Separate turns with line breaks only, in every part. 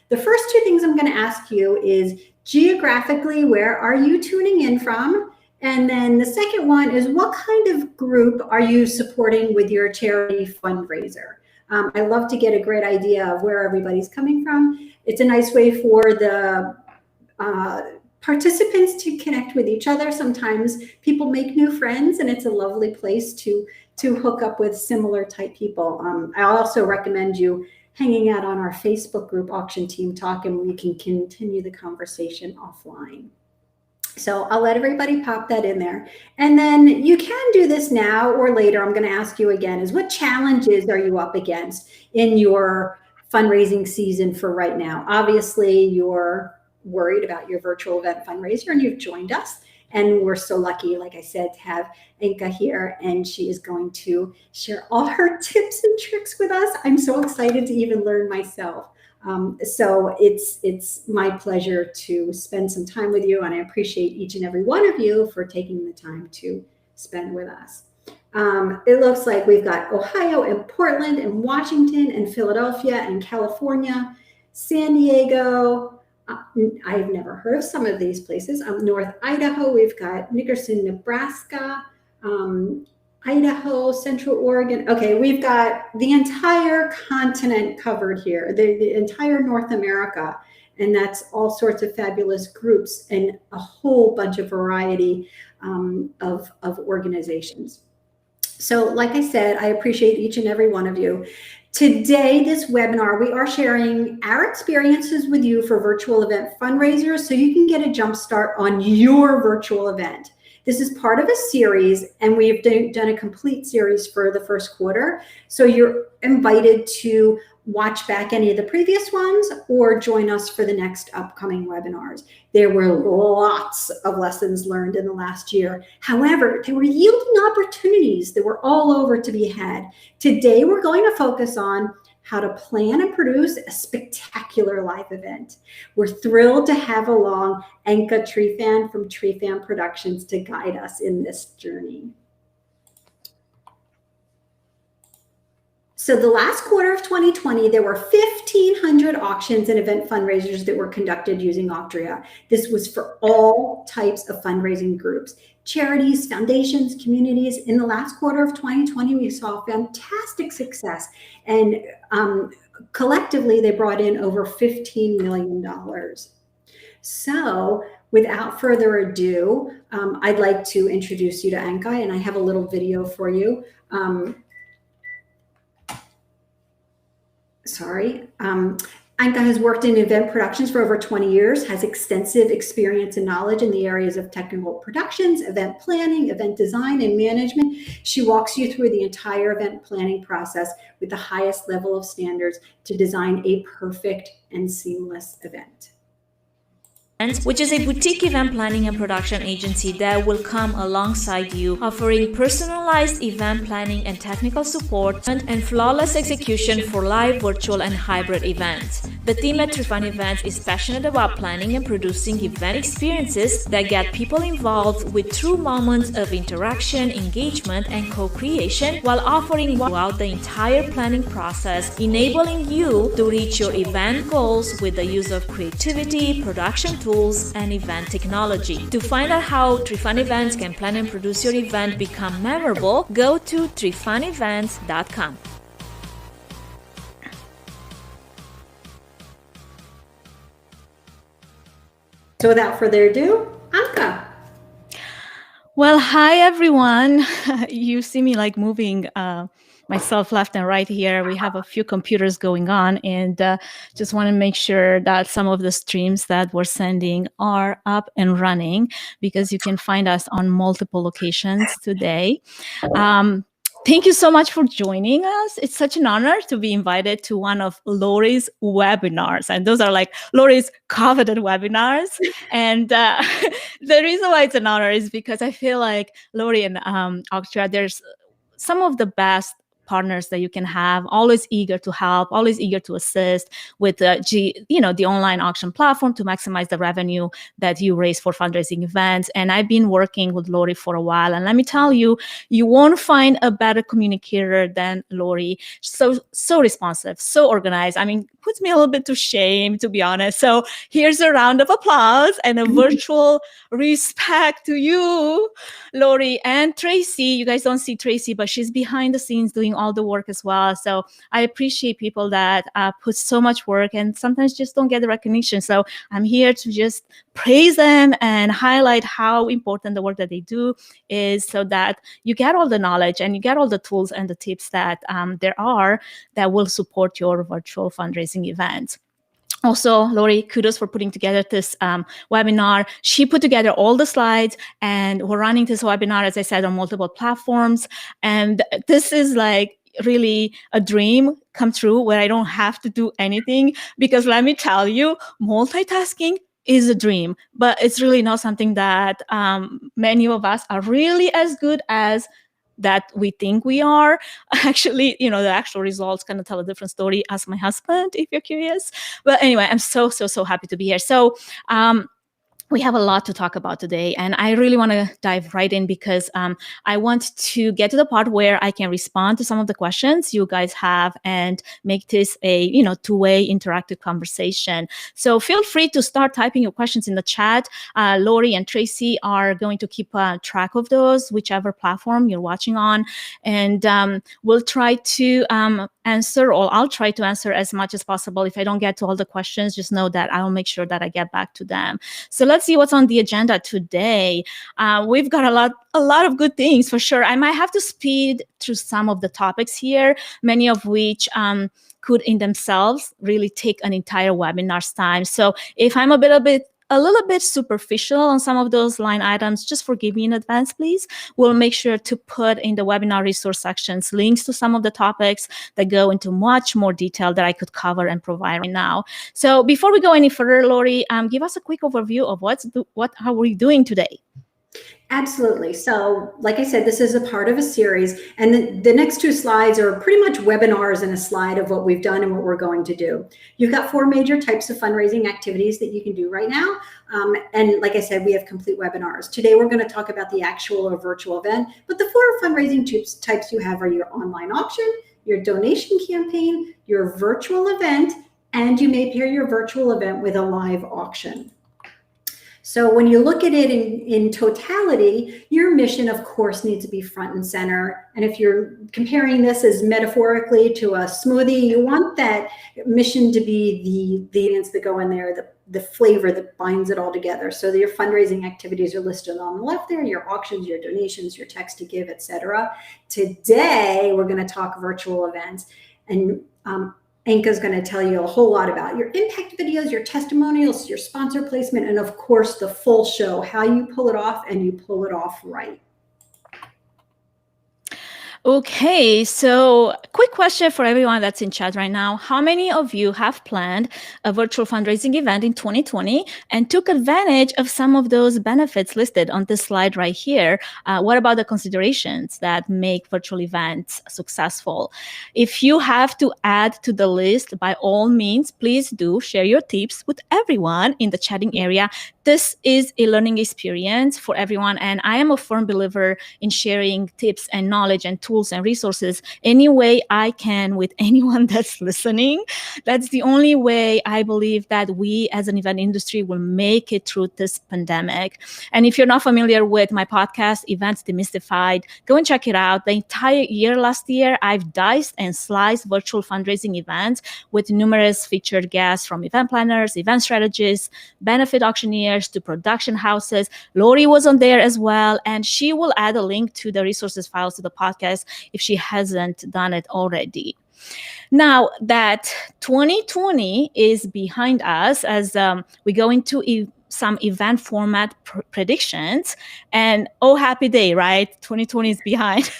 The first two things I'm going to ask you is geographically, where are you tuning in from? And then the second one is, what kind of group are you supporting with your charity fundraiser? I love to get a great idea of where everybody's coming from. It's a nice way for the participants to connect with each other. Sometimes people make new friends, and it's a lovely place to hook up with similar type people. I also recommend you hanging out on our Facebook group, Auction Team Talk, and we can continue the conversation offline. So I'll let everybody pop that in there. And then you can do this now or later. I'm going to ask you again, is what challenges are you up against in your fundraising season for right now? Obviously, you're worried about your virtual event fundraiser and you've joined us. And we're so lucky, like I said, to have Anca here, and she is going to share all her tips and tricks with us. I'm so excited to even learn myself. So it's my pleasure to spend some time with you, and I appreciate each and every one of you for taking the time to spend with us. It looks like we've got Ohio and Portland and Washington and Philadelphia and California, San Diego. I've never heard of some of these places. North Idaho, we've got Nickerson, Nebraska, Idaho, Central Oregon. Okay, we've got the entire continent covered here, the entire North America, and that's all sorts of fabulous groups and a whole bunch of variety of organizations. So like I said, I appreciate each and every one of you. Today, this webinar, we are sharing our experiences with you for virtual event fundraisers so you can get a jump start on your virtual event. This is part of a series, and we've done a complete series for the first quarter. So you're invited to watch back any of the previous ones or join us for the next upcoming webinars. There were lots of lessons learned in the last year. However, there were yielding opportunities that were all over to be had. Today, we're going to focus on how to plan and produce a spectacular live event. We're thrilled to have along Anca Trifan from Trifan Productions to guide us in this journey. So the last quarter of 2020, there were 1,500 auctions and event fundraisers that were conducted using Auctria. This was for all types of fundraising groups, charities, foundations, communities. In the last quarter of 2020, we saw fantastic success, and collectively they brought in over $15 million. So without further ado, I'd like to introduce you to Anca, and I have a little video for you. Anca has worked in event productions for over 20 years, has extensive experience and knowledge in the areas of technical productions, event planning, event design, and management. She walks you through the entire event planning process with the highest level of standards to design a perfect and seamless event.
Which is a boutique event planning and production agency that will come alongside you, offering personalized event planning and technical support and flawless execution for live, virtual, and hybrid events. The team at Trifan Events is passionate about planning and producing event experiences that get people involved with true moments of interaction, engagement, and co-creation, while offering throughout the entire planning process, enabling you to reach your event goals with the use of creativity, production tools, and event technology. To find out how Trifan Events can plan and produce your event become memorable, go to trifanevents.com.
So without further ado, Anca.
Well, hi everyone. You see me like moving myself left and right here. We have a few computers going on, and just want to make sure that some of the streams that we're sending are up and running, because you can find us on multiple locations today. Thank you so much for joining us. It's such an honor to be invited to one of Lori's webinars. And those are like Lori's coveted webinars. And the reason why it's an honor is because I feel like Lori and Auctria, there's some of the best partners that you can have, always eager to help, always eager to assist with the online auction platform to maximize the revenue that you raise for fundraising events. And I've been working with Lori for a while, and let me tell you, you won't find a better communicator than Lori. So responsive, so organized. I mean, puts me a little bit to shame, to be honest. So here's a round of applause and a virtual respect to you, Lori and Tracy. You guys don't see Tracy, but she's behind the scenes doing all the work as well. So I appreciate people that put so much work and sometimes just don't get the recognition. So I'm here to just praise them and highlight how important the work that they do is, so that you get all the knowledge and you get all the tools and the tips that there are that will support your virtual fundraising event. Also, Lori, kudos for putting together this webinar. She put together all the slides, and we're running this webinar, as I said, on multiple platforms. And this is like really a dream come true where I don't have to do anything, because let me tell you, multitasking is a dream, but it's really not something that many of us are really as good as that we think we are. Actually, the actual results kind of tell a different story. Ask my husband if you're curious. But anyway, I'm so happy to be here. So we have a lot to talk about today, and I really want to dive right in, because I want to get to the part where I can respond to some of the questions you guys have and make this a two-way interactive conversation. So feel free to start typing your questions in the chat. Lori and Tracy are going to keep track of those, whichever platform you're watching on, and we'll try to answer, or I'll try to answer as much as possible. If I don't get to all the questions, just know that I'll make sure that I get back to them. So let's see what's on the agenda today. We've got a lot of good things for sure. I might have to speed through some of the topics here, many of which could in themselves really take an entire webinar's time. So if I'm a little bit superficial on some of those line items, just forgive me in advance, please. We'll make sure to put in the webinar resource sections links to some of the topics that go into much more detail that I could cover and provide right now. So before we go any further, Lori, give us a quick overview of how we're doing today.
Absolutely. So like I said, this is a part of a series, and the next two slides are pretty much webinars in a slide of what we've done and what we're going to do. You've got 4 major types of fundraising activities that you can do right now. And like I said, we have complete webinars. Today, we're going to talk about the actual or virtual event, but the 4 fundraising types you have are your online auction, your donation campaign, your virtual event, and you may pair your virtual event with a live auction. So when you look at it in totality, your mission, of course, needs to be front and center. And if you're comparing this as metaphorically to a smoothie, you want that mission to be the ingredients that go in there, the flavor that binds it all together. So that your fundraising activities are listed on the left there, your auctions, your donations, your text to give, etc. Today, we're going to talk virtual events. And Anca's going to tell you a whole lot about your impact videos, your testimonials, your sponsor placement, and of course, the full show, how you pull it off and you pull it off right.
Okay, so quick question for everyone that's in chat right now. How many of you have planned a virtual fundraising event in 2020 and took advantage of some of those benefits listed on this slide right here? What about the considerations that make virtual events successful? If you have to add to the list, by all means, please do share your tips with everyone in the chatting area. This is a learning experience for everyone, and I am a firm believer in sharing tips and knowledge and tools and resources any way I can with anyone that's listening. That's the only way I believe that we as an event industry will make it through this pandemic. And if you're not familiar with my podcast, Events Demystified, go and check it out. The entire year last year, I've diced and sliced virtual fundraising events with numerous featured guests from event planners, event strategists, benefit auctioneers, to production houses. Lori was on there as well, and she will add a link to the resources files to the podcast if she hasn't done it already. Now that 2020 is behind us, as we go into some event format predictions, and oh, happy day, right? 2020 is behind.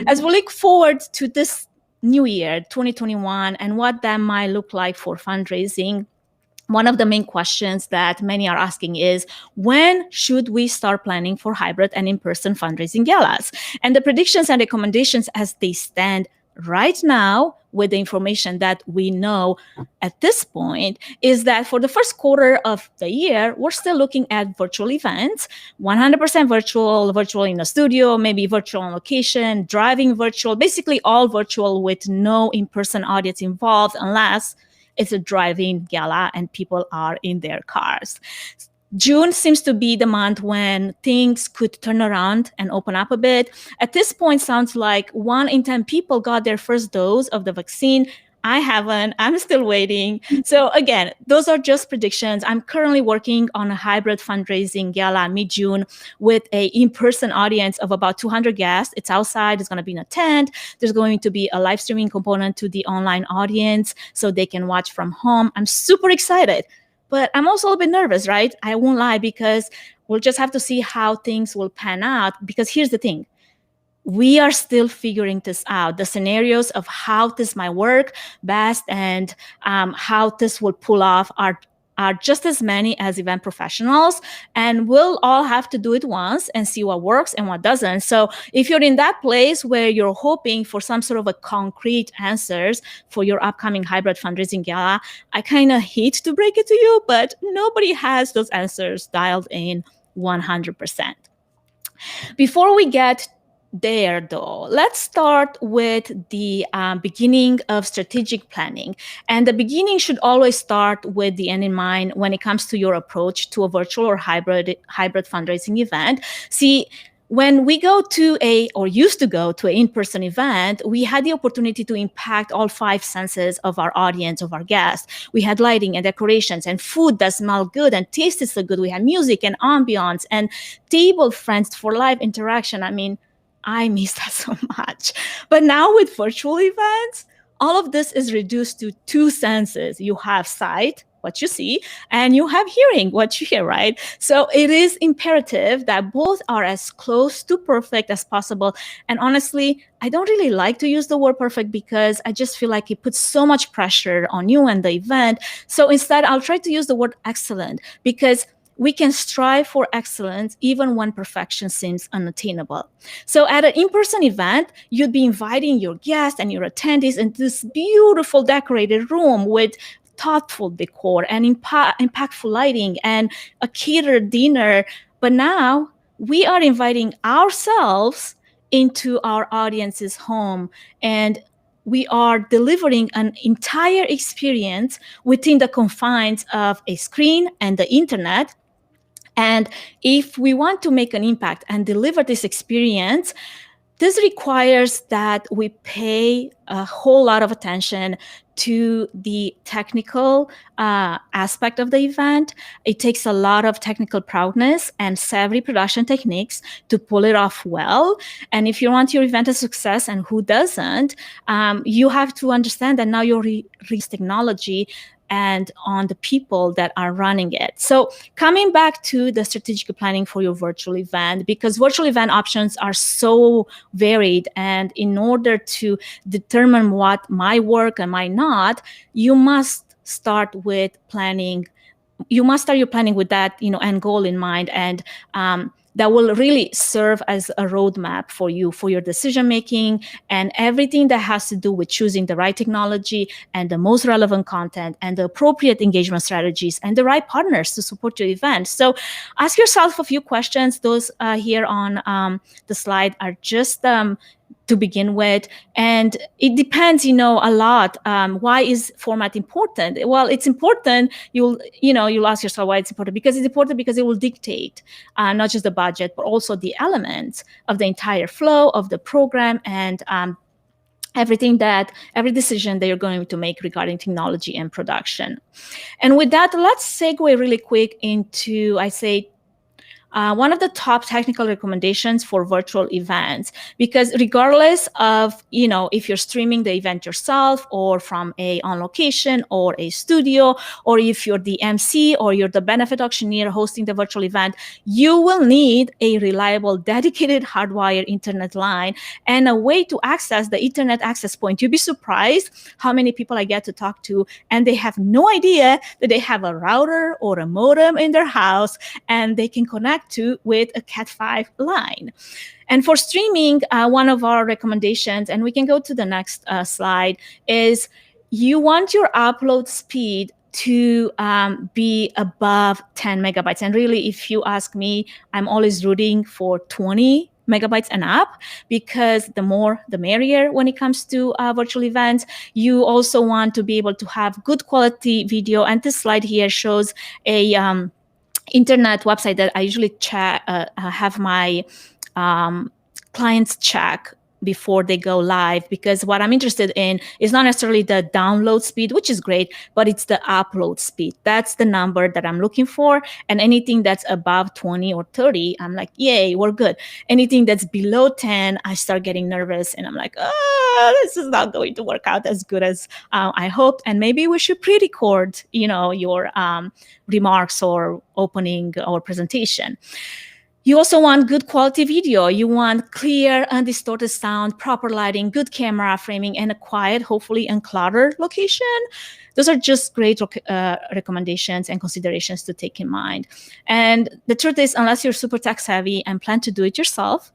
As we look forward to this new year, 2021, and what that might look like for fundraising, one of the main questions that many are asking is, when should we start planning for hybrid and in-person fundraising galas? And the predictions and recommendations as they stand right now, with the information that we know at this point, is that for the first quarter of the year, we're still looking at virtual events, 100% virtual in a studio, maybe virtual on location, driving virtual, basically all virtual with no in-person audience involved, unless it's a driving gala and people are in their cars. June seems to be the month when things could turn around and open up a bit. At this point, sounds like 1 in 10 people got their first dose of the vaccine. I haven't. I'm still waiting. So again, those are just predictions. I'm currently working on a hybrid fundraising gala mid-June with a in-person audience of about 200 guests. It's outside. It's going to be in a tent. There's going to be a live streaming component to the online audience so they can watch from home. I'm super excited. But I'm also a little bit nervous, right? I won't lie, because we'll just have to see how things will pan out. Because here's the thing. We are still figuring this out. The scenarios of how this might work best and how this will pull off are just as many as event professionals. And we'll all have to do it once and see what works and what doesn't. So if you're in that place where you're hoping for some sort of a concrete answers for your upcoming hybrid fundraising gala, I kind of hate to break it to you, but nobody has those answers dialed in 100%. Before we get there, though, let's start with the beginning of strategic planning. And the beginning should always start with the end in mind when it comes to your approach to a virtual or hybrid fundraising event. See, when we go to used to go to an in-person event, we had the opportunity to impact all 5 senses of our audience, of our guests. We had lighting and decorations and food that smelled good and tasted so good. We had music and ambiance and table friends for live interaction. I mean, I miss that so much. But now with virtual events, all of this is reduced to 2 senses. You have sight, what you see, and you have hearing, what you hear, right? So it is imperative that both are as close to perfect as possible. And honestly, I don't really like to use the word perfect because I just feel like it puts so much pressure on you and the event. So instead, I'll try to use the word excellent, because we can strive for excellence even when perfection seems unattainable. So at an in-person event, you'd be inviting your guests and your attendees into this beautiful decorated room with thoughtful decor and impactful lighting and a catered dinner. But now we are inviting ourselves into our audience's home, and we are delivering an entire experience within the confines of a screen and the internet. And if we want to make an impact and deliver this experience, this requires that we pay a whole lot of attention to the technical aspect of the event. It takes a lot of technical prowess and savvy production techniques to pull it off well. And if you want your event a success, and who doesn't, you have to understand that now you're technology and on the people that are running it. So coming back to the strategic planning for your virtual event, because virtual event options are so varied, and in order to determine what might work and might not, you must start with planning. You must start your planning with that, end goal in mind, and that will really serve as a roadmap for you, for your decision making, and everything that has to do with choosing the right technology and the most relevant content and the appropriate engagement strategies and the right partners to support your event. So ask yourself a few questions. Those here on the slide are just to begin with, and it depends, a lot. Why is format important? Well, it's important. You'll ask yourself why it's important. Because it's important because it will dictate not just the budget, but also the elements of the entire flow of the program and every decision that you're going to make regarding technology and production. And with that, let's segue really quick into, one of the top technical recommendations for virtual events, because regardless of, if you're streaming the event yourself or from a on location or a studio, or if you're the MC or you're the benefit auctioneer hosting the virtual event, you will need a reliable, dedicated hardwired internet line and a way to access the internet access point. You'd be surprised how many people I get to talk to, and they have no idea that they have a router or a modem in their house and they can connect Cat2 with a Cat5 line. And for streaming, one of our recommendations, and we can go to the next slide, is you want your upload speed to be above 10 megabytes. And really, if you ask me, I'm always rooting for 20 megabytes and up, because the more the merrier when it comes to virtual events. You also want to be able to have good quality video. And this slide here shows a internet website that I usually have my clients check before they go live, because what I'm interested in is not necessarily the download speed, which is great, but it's the upload speed. That's the number that I'm looking for. And anything that's above 20 or 30, I'm like, yay, we're good. Anything that's below 10, I start getting nervous and I'm like, oh, this is not going to work out as good as I hoped. And maybe we should pre-record, your remarks or opening or presentation. You also want good quality video. You want clear, undistorted sound, proper lighting, good camera framing, and a quiet, hopefully uncluttered location. Those are just great recommendations and considerations to take in mind. And the truth is, unless you're super tech savvy and plan to do it yourself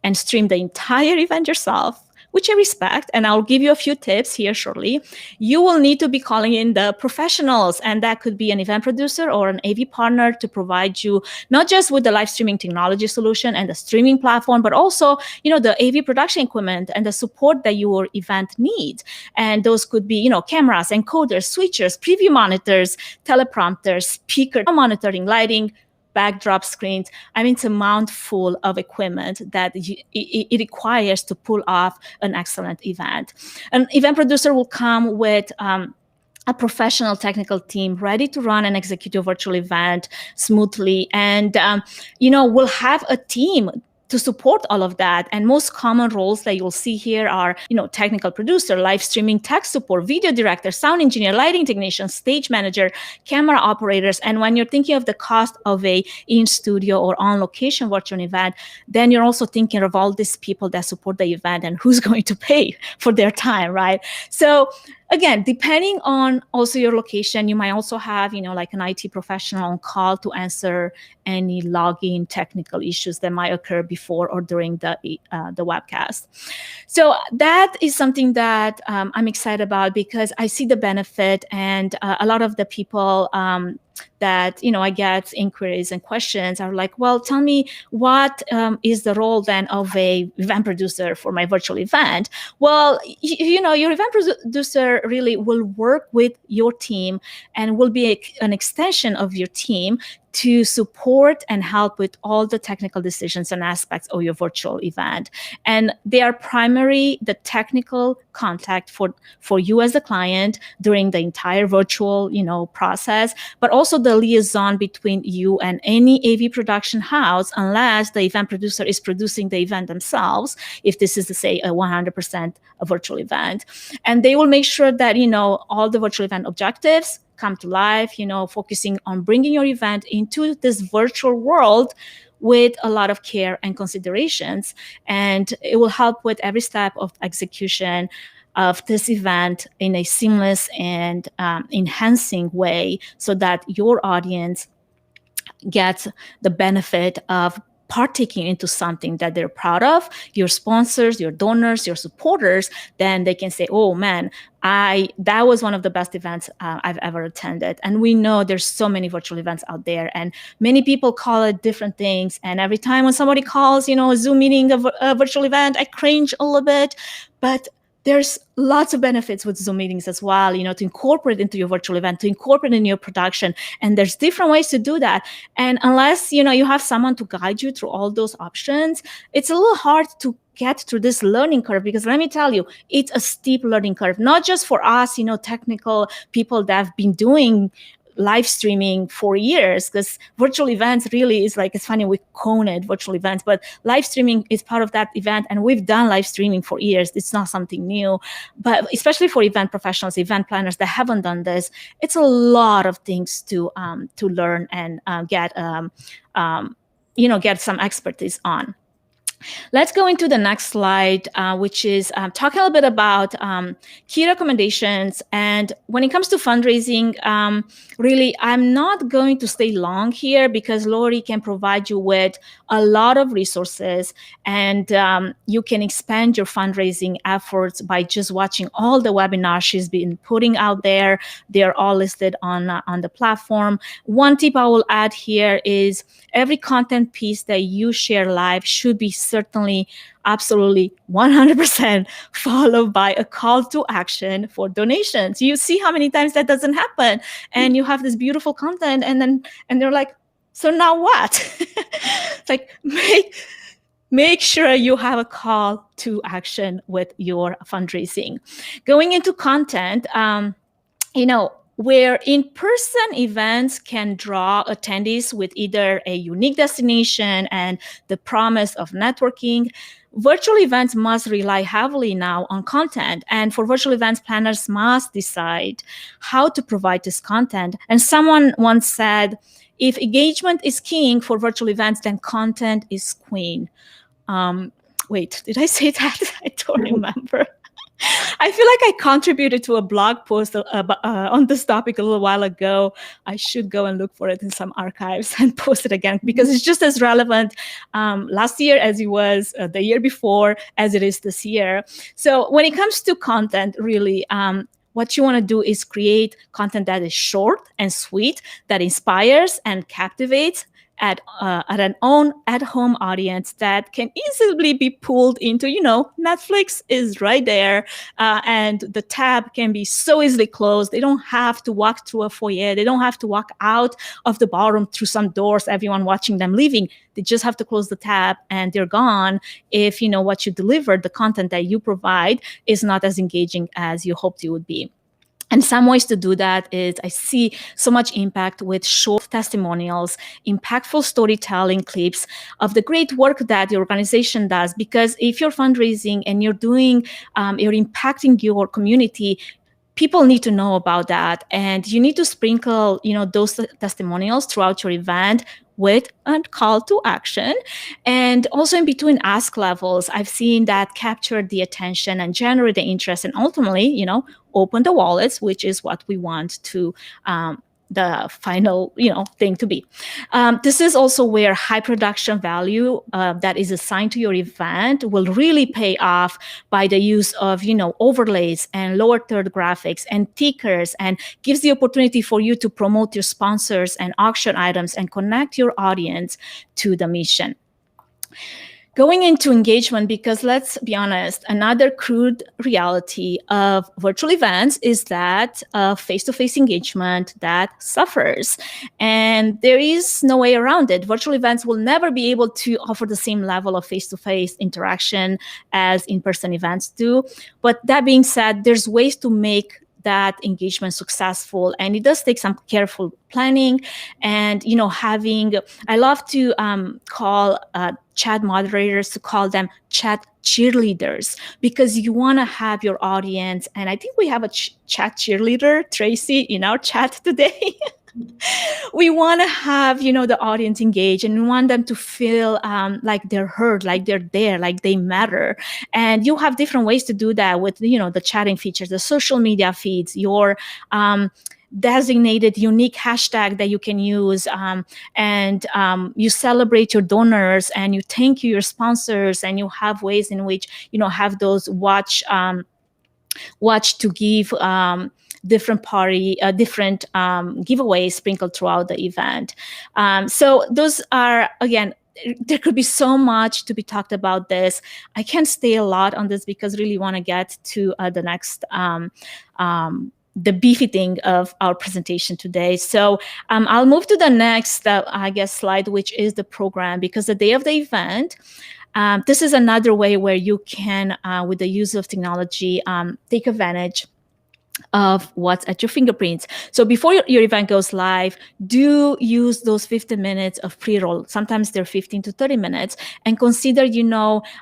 and stream the entire event yourself, which I respect, and I'll give you a few tips here shortly, you will need to be calling in the professionals, and that could be an event producer or an AV partner to provide you not just with the live streaming technology solution and the streaming platform, but also, the AV production equipment and the support that your event needs. And those could be, cameras, encoders, switchers, preview monitors, teleprompters, speaker monitoring, lighting, backdrop screens. I mean, it's a mouthful of equipment that it requires to pull off an excellent event. An event producer will come with a professional technical team ready to run and execute your virtual event smoothly. And, we'll have a team to support all of that. And most common roles that you'll see here are, technical producer, live streaming tech support, video director, sound engineer, lighting technician, stage manager, camera operators. And when you're thinking of the cost of a in-studio or on-location virtual event, then you're also thinking of all these people that support the event and who's going to pay for their time, right? So again, depending on also your location, you might also have, like an IT professional on call to answer any login technical issues that might occur before or during the webcast. So that is something that I'm excited about, because I see the benefit, and a lot of the people that, I get inquiries and questions are like, well, tell me, what is the role then of a event producer for my virtual event? Well, your event producer really will work with your team and will be an extension of your team to support and help with all the technical decisions and aspects of your virtual event. And they are primarily the technical contact for you as the client during the entire virtual, process, but also the liaison between you and any AV production house, unless the event producer is producing the event themselves, if this is, say, a 100% a virtual event. And they will make sure that, all the virtual event objectives come to life, focusing on bringing your event into this virtual world with a lot of care and considerations. And it will help with every step of execution of this event in a seamless and enhancing way, so that your audience gets the benefit of partaking into something that they're proud of. Your sponsors, your donors, your supporters, then they can say, oh man, that was one of the best events I've ever attended. And we know there's so many virtual events out there, and many people call it different things. And every time when somebody calls, a Zoom meeting, a virtual event, I cringe a little bit. But there's lots of benefits with Zoom meetings as well, to incorporate into your virtual event, to incorporate in your production. And there's different ways to do that. And unless, you have someone to guide you through all those options, it's a little hard to get through this learning curve, because let me tell you, it's a steep learning curve, not just for us, technical people that have been doing live streaming for years, because virtual events really is like, it's funny, we cone it virtual events, but live streaming is part of that event. And we've done live streaming for years. It's not something new, but especially for event professionals, event planners that haven't done this, it's a lot of things to learn and get some expertise on. Let's go into the next slide, which is talking a little bit about key recommendations. And when it comes to fundraising, really, I'm not going to stay long here because Lori can provide you with a lot of resources, and you can expand your fundraising efforts by just watching all the webinars she's been putting out there. They're all listed on the platform. One tip I will add here is every content piece that you share live should be certainly, absolutely 100% followed by a call to action for donations. You see how many times that doesn't happen, and you have this beautiful content, and they're like, so now what? It's like, make sure you have a call to action with your fundraising. Going into content, where in-person events can draw attendees with either a unique destination and the promise of networking, virtual events must rely heavily now on content. And for virtual events, planners must decide how to provide this content. And someone once said, if engagement is king for virtual events, then content is queen. Wait, did I say that? I don't remember. I feel like I contributed to a blog post on this topic a little while ago. I should go and look for it in some archives and post it again because it's just as relevant last year as it was the year before as it is this year. So when it comes to content, really, what you want to do is create content that is short and sweet, that inspires and captivates at an own at-home audience that can easily be pulled into, Netflix is right there, and the tab can be so easily closed. They don't have to walk through a foyer. They don't have to walk out of the ballroom through some doors, everyone watching them leaving. They just have to close the tab and they're gone if, what you delivered, the content that you provide, is not as engaging as you hoped it would be. And some ways to do that is I see so much impact with short testimonials, impactful storytelling clips of the great work that the organization does. Because if you're fundraising and you're impacting your community, people need to know about that. And you need to sprinkle, those testimonials throughout your event with a call to action. And also in between ask levels, I've seen that capture the attention and generate the interest and ultimately, open the wallets, which is what we want to the final thing to be. This is also where high production value that is assigned to your event will really pay off by the use of overlays and lower third graphics and tickers, and gives the opportunity for you to promote your sponsors and auction items and connect your audience to the mission. Going into engagement, because let's be honest, another crude reality of virtual events is that face-to-face engagement that suffers. And there is no way around it. Virtual events will never be able to offer the same level of face-to-face interaction as in-person events do. But that being said, there's ways to make that engagement successful, and it does take some careful planning and I love to call chat moderators, to call them chat cheerleaders, because you want to have your audience, and I think we have a chat cheerleader, Tracy, in our chat today. We want to have, the audience engaged, and we want them to feel like they're heard, like they're there, like they matter. And you have different ways to do that with, the chatting features, the social media feeds, your designated unique hashtag that you can use, and you celebrate your donors and you thank your sponsors, and you have ways in which, have those watch to give different giveaways sprinkled throughout the event. So those are, again, there could be so much to be talked about this. I can't stay a lot on this because really want to get to the next the beefy thing of our presentation today. So I'll move to the next, slide, which is the program, because the day of the event, this is another way where you can, with the use of technology, take advantage of what's at your fingerprints. So before your event goes live, do use those 15 minutes of pre-roll. Sometimes they're 15 to 30 minutes, and consider,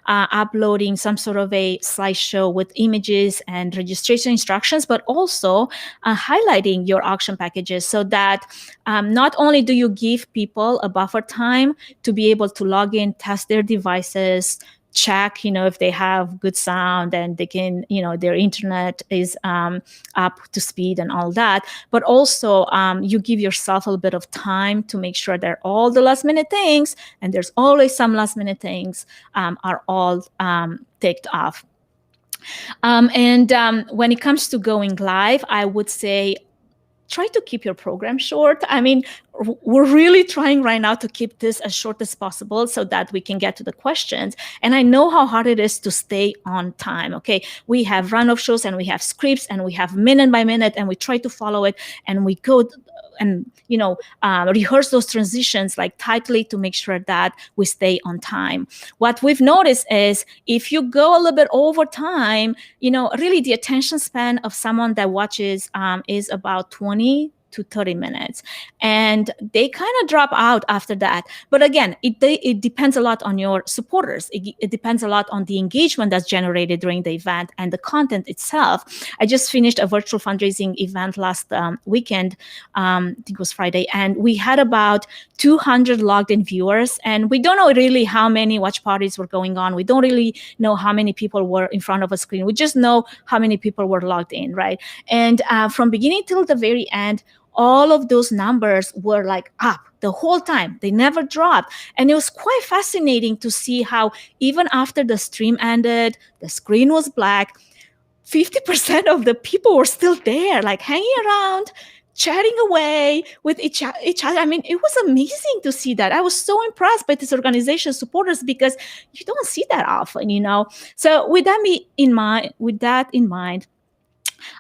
uploading some sort of a slideshow with images and registration instructions, but also highlighting your auction packages so that not only do you give people a buffer time to be able to log in, test their devices, check, if they have good sound and they can, their internet is up to speed and all that. But also you give yourself a little bit of time to make sure that all the last minute things, and there's always some last minute things, are all ticked off. And when it comes to going live, I would say, try to keep your program short. I mean, we're really trying right now to keep this as short as possible so that we can get to the questions. And I know how hard it is to stay on time. Okay, we have run-off shows and we have scripts and we have minute by minute, and we try to follow it, and we go and rehearse those transitions like tightly to make sure that we stay on time. What we've noticed is if you go a little bit over time, really the attention span of someone that watches is about 20 to 30 minutes, and they kind of drop out after that. But again, it depends a lot on your supporters. It depends a lot on the engagement that's generated during the event and the content itself. I just finished a virtual fundraising event last weekend, I think it was Friday, and we had about 200 logged in viewers, and we don't know really how many watch parties were going on. We don't really know how many people were in front of a screen. We just know how many people were logged in, right? And from beginning till the very end, all of those numbers were like up the whole time. They never dropped. And it was quite fascinating to see how even after the stream ended, the screen was black, 50% of the people were still there, like hanging around, chatting away with each other. I mean, it was amazing to see that. I was so impressed by this organization's supporters because you don't see that often, So with that in mind,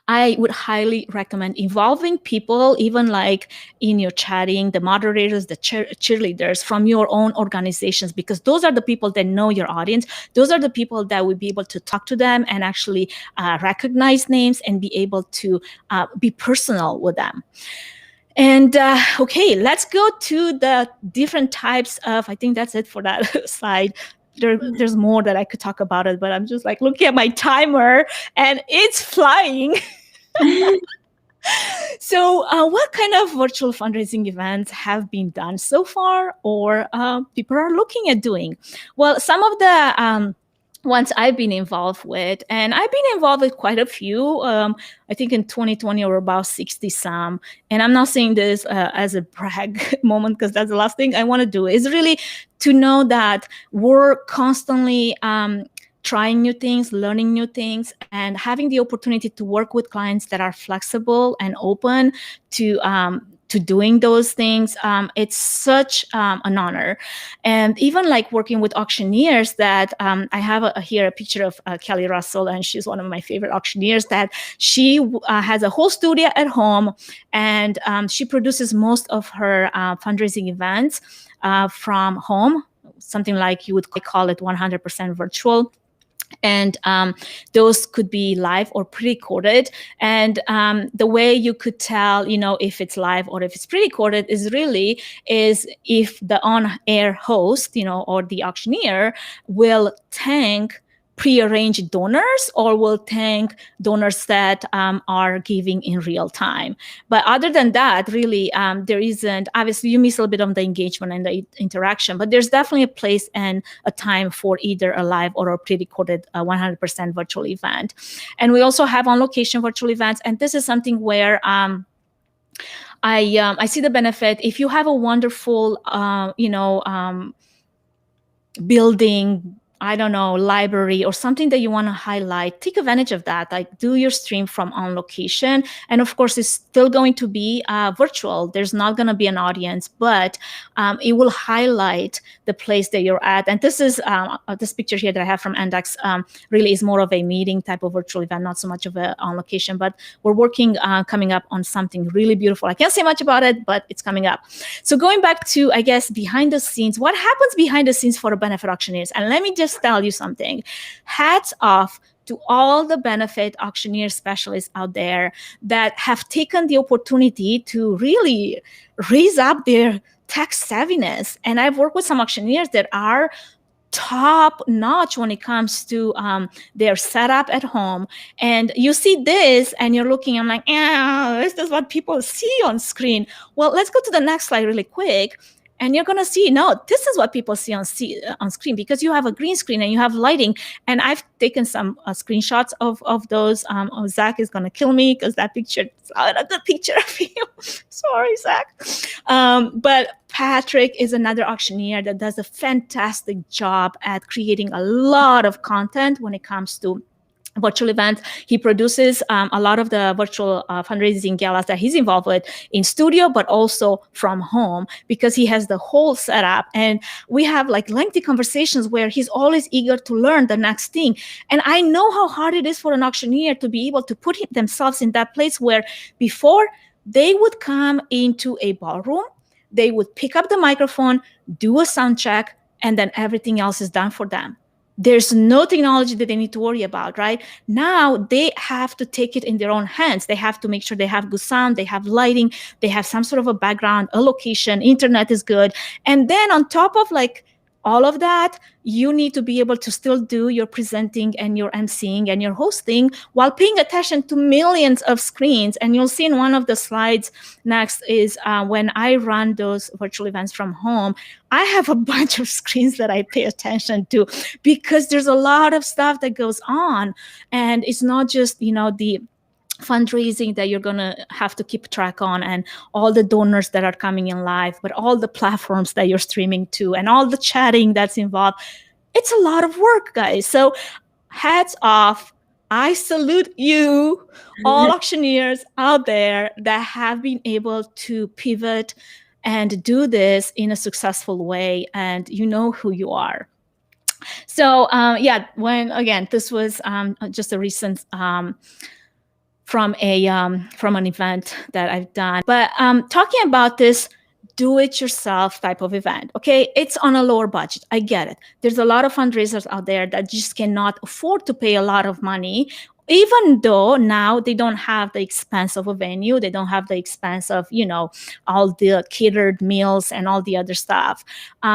I would highly recommend involving people, even like in your chatting, the moderators, the cheerleaders from your own organizations, because those are the people that know your audience. Those are the people that will be able to talk to them and actually recognize names and be able to be personal with them. And okay, let's go to the different types of, I think that's it for that slide. There's more that I could talk about it, but I'm just like looking at my timer and it's flying. So what kind of virtual fundraising events have been done so far, or people are looking at doing? Well, some of the ones I've been involved with, and I've been involved with quite a few. I think in 2020 or about 60 some. And I'm not saying this as a brag moment, because that's the last thing I want to do, is really to know that we're constantly trying new things, learning new things, and having the opportunity to work with clients that are flexible and open to doing those things. It's such an honor. And even like working with auctioneers that I have here a picture of Kelly Russell, and she's one of my favorite auctioneers, that she has a whole studio at home, and she produces most of her fundraising events from home, something like you would call it 100% virtual. And those could be live or pre-recorded. And the way you could tell, if it's live or if it's pre-recorded is if the on-air host, or the auctioneer will thank pre-arranged donors or will thank donors that are giving in real time. But other than that, really, there isn't, obviously you miss a little bit of the engagement and the interaction, but there's definitely a place and a time for either a live or a pre-recorded 100% virtual event. And we also have on-location virtual events. And this is something where I see the benefit. If you have a wonderful, building, I don't know, library or something that you want to highlight, take advantage of that. Like do your stream from on location. And of course, it's still going to be virtual. There's not going to be an audience, but it will highlight the place that you're at. And this is this picture here that I have from Index really is more of a meeting type of virtual event, not so much of a on location, but we're working coming up on something really beautiful. I can't say much about it, but it's coming up. So going back to, I guess, behind the scenes, what happens behind the scenes for the benefit auctioneers? And let me just tell you something. Hats off to all the benefit auctioneer specialists out there that have taken the opportunity to really raise up their tech savviness. And I've worked with some auctioneers that are top notch when it comes to their setup at home. And you see this and you're looking, I'm like, this is what people see on screen. Well, let's go to the next slide really quick. And you're going to see, no, this is what people see on screen, because you have a green screen and you have lighting. And I've taken some screenshots of those. Zach is going to kill me because that picture is not a good picture of you. Sorry, Zach. But Patrick is another auctioneer that does a fantastic job at creating a lot of content when it comes to virtual events. He produces a lot of the virtual fundraising galas that he's involved with in studio, but also from home, because he has the whole setup. And we have like lengthy conversations where he's always eager to learn the next thing. And I know how hard it is for an auctioneer to be able to put themselves in that place where before they would come into a ballroom, they would pick up the microphone, do a sound check, and then everything else is done for them. There's no technology that they need to worry about, right? Now they have to take it in their own hands. They have to make sure they have good sound, they have lighting, they have some sort of a background, a location, internet is good. And then on top of like all of that, you need to be able to still do your presenting and your emceeing and your hosting while paying attention to millions of screens. And you'll see in one of the slides next is when I run those virtual events from home, I have a bunch of screens that I pay attention to because there's a lot of stuff that goes on. And it's not just, you know, the fundraising that you're going to have to keep track on and all the donors that are coming in live, but all the platforms that you're streaming to and all the chatting that's involved. It's a lot of work, guys. So hats off. I salute you, all auctioneers out there that have been able to pivot and do this in a successful way. And you know who you are. So yeah, again, this was just a recent from an event that I've done. But talking about this do-it-yourself type of event, okay? It's on a lower budget. I get it. There's a lot of fundraisers out there that just cannot afford to pay a lot of money, even though now they don't have the expense of a venue. They don't have the expense of, you know, all the catered meals and all the other stuff.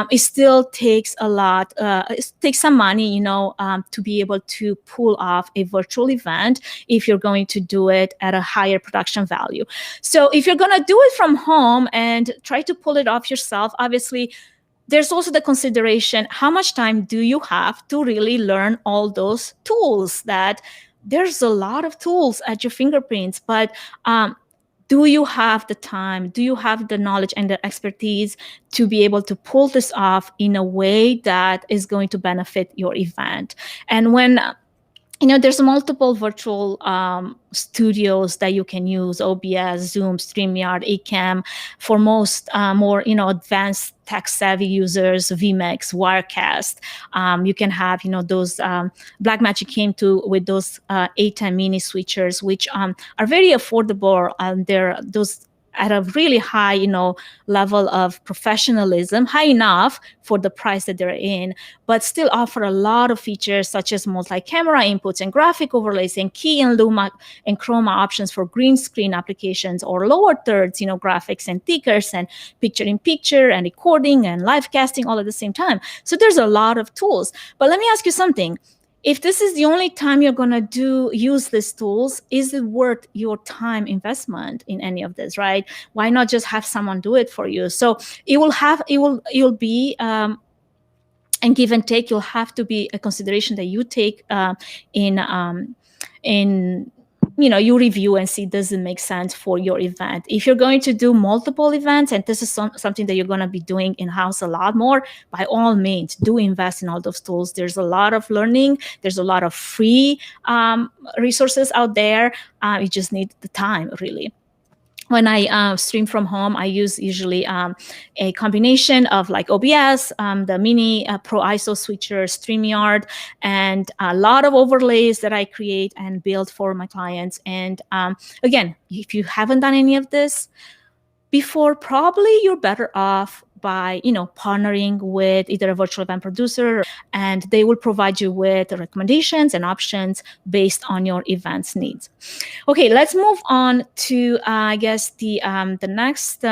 It still takes a lot. It takes some money, you know, to be able to pull off a virtual event if you're going to do it at a higher production value. So if you're going to do it from home and try to pull it off yourself, obviously, there's also the consideration, how much time do you have to really learn all those tools? That there's a lot of tools at your fingerprints, but do you have the time? Do you have the knowledge and the expertise to be able to pull this off in a way that is going to benefit your event? And when you know, there's multiple virtual studios that you can use: OBS, Zoom, StreamYard, Ecamm. For most more, you know, advanced tech-savvy users, vMix, Wirecast. You can have, you know, those Blackmagic came to with those A10 mini switchers, which are very affordable. They're those at a really high, you know, level of professionalism, high enough for the price that they're in, but still offer a lot of features such as multi-camera inputs and graphic overlays and key and luma and chroma options for green screen applications, or lower thirds, you know, graphics and tickers and picture-in-picture and recording and live casting all at the same time. So there's a lot of tools. But let me ask you something. If this is the only time you're going to use these tools, is it worth your time investment in any of this, right? Why not just have someone do it for you? So you'll be, and give and take, you'll have to be a consideration that you take in you know, you review and see, does it make sense for your event? If you're going to do multiple events, and this is something that you're going to be doing in-house a lot more, by all means, do invest in all those tools. There's a lot of learning. There's a lot of free resources out there. You just need the time, really. When I stream from home, I use usually a combination of like OBS, the mini Pro ISO switcher, StreamYard, and a lot of overlays that I create and build for my clients. And again, if you haven't done any of this before, probably you're better off by, partnering with either a virtual event producer, and they will provide you with recommendations and options based on your event's needs. Okay, let's move on to, I guess, the next.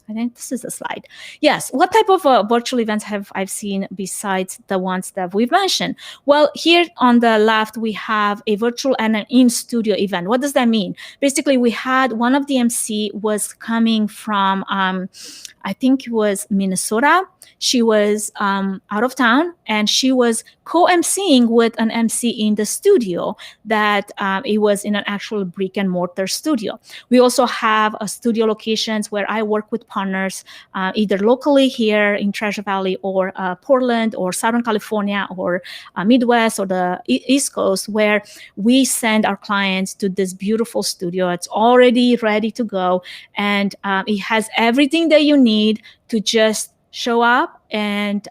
I think this is a slide. Yes. What type of virtual events have I seen besides the ones that we've mentioned? Well, here on the left, we have a virtual and an in-studio event. What does that mean? Basically, we had one of the MC was coming from, I think it was Minnesota. She was out of town, and she was co-MCing with an MC in the studio that it was in an actual brick and mortar studio. We also have studio locations where I work with partners, either locally here in Treasure Valley or Portland or Southern California or Midwest or the East Coast, where we send our clients to this beautiful studio. It's already ready to go, and it has everything that you need to just show up and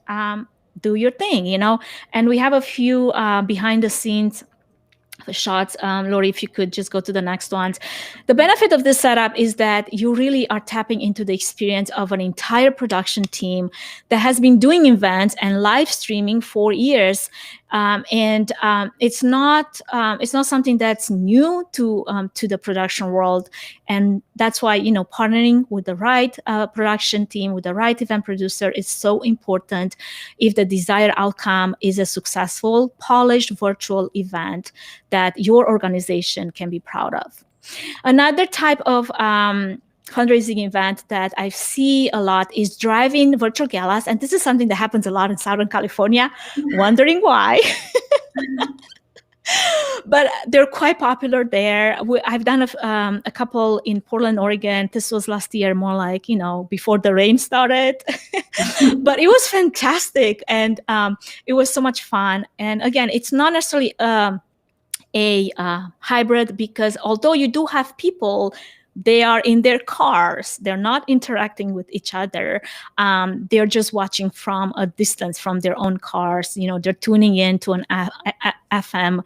do your thing, And we have a few behind the scenes shots. Lori, if you could just go to the next ones. The benefit of this setup is that you really are tapping into the experience of an entire production team that has been doing events and live streaming for years. It's not something that's new to the production world, and that's why partnering with the right production team, with the right event producer, is so important if the desired outcome is a successful, polished virtual event that your organization can be proud of. Another type of fundraising event that I see a lot is drive-in virtual galas. And this is something that happens a lot in Southern California, wondering why. But they're quite popular there. I've done a couple in Portland, Oregon. This was last year, more like, before the rain started. But it was fantastic. And it was so much fun. And again, it's not necessarily a hybrid, because although you do have people, they are in their cars. They're not interacting with each other. They're just watching from a distance from their own cars. They're tuning in to an FM,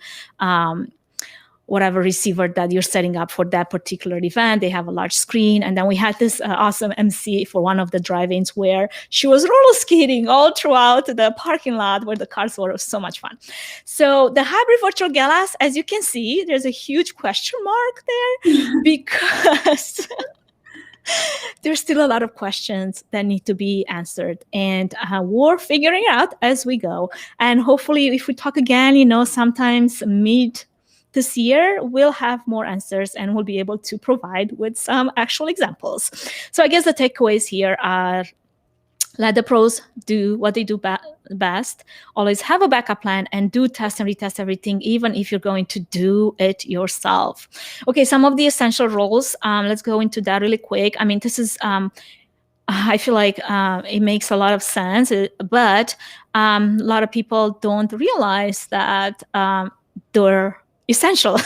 whatever receiver that you're setting up for that particular event. They have a large screen. And then we had this awesome MC for one of the drive-ins where she was roller skating all throughout the parking lot where the cars were. It was so much fun. So the hybrid virtual galas, as you can see, there's a huge question mark there because there's still a lot of questions that need to be answered. And we're figuring it out as we go. And hopefully if we talk again, sometimes mid this year, we'll have more answers and we'll be able to provide with some actual examples. So I guess the takeaways here are: let the pros do what they do best. Always have a backup plan and do test and retest everything, even if you're going to do it yourself. Okay, some of the essential roles. Let's go into that really quick. I mean, this is, I feel like it makes a lot of sense, but a lot of people don't realize that they're essential.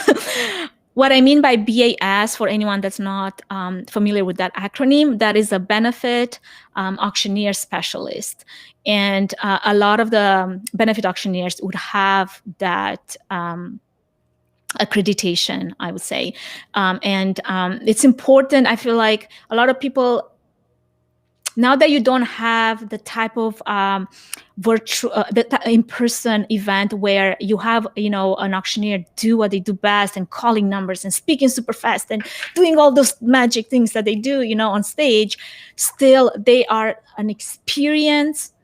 What I mean by BAS, for anyone that's not familiar with that acronym, that is a benefit auctioneer specialist. And a lot of the benefit auctioneers would have that accreditation, I would say. And it's important. I feel like a lot of people, now that you don't have the type of virtual, in-person event where you have, an auctioneer do what they do best and calling numbers and speaking super fast and doing all those magic things that they do, on stage, still they are an experienced,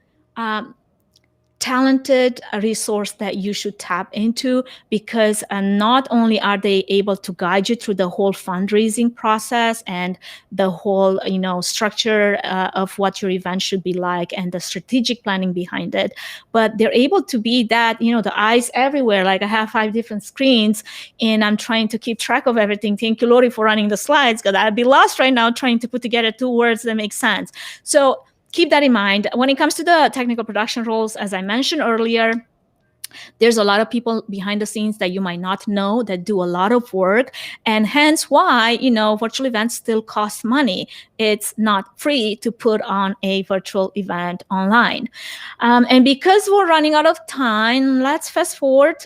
talented resource that you should tap into, because not only are they able to guide you through the whole fundraising process and the whole, structure of what your event should be like and the strategic planning behind it, but they're able to be that, the eyes everywhere. Like I have 5 different screens and I'm trying to keep track of everything. Thank you, Lori, for running the slides, because I'd be lost right now trying to put together 2 words that make sense. So keep that in mind. When it comes to the technical production roles, as I mentioned earlier, there's a lot of people behind the scenes that you might not know that do a lot of work, and hence why, virtual events still cost money. It's not free to put on a virtual event online. And because we're running out of time, let's fast forward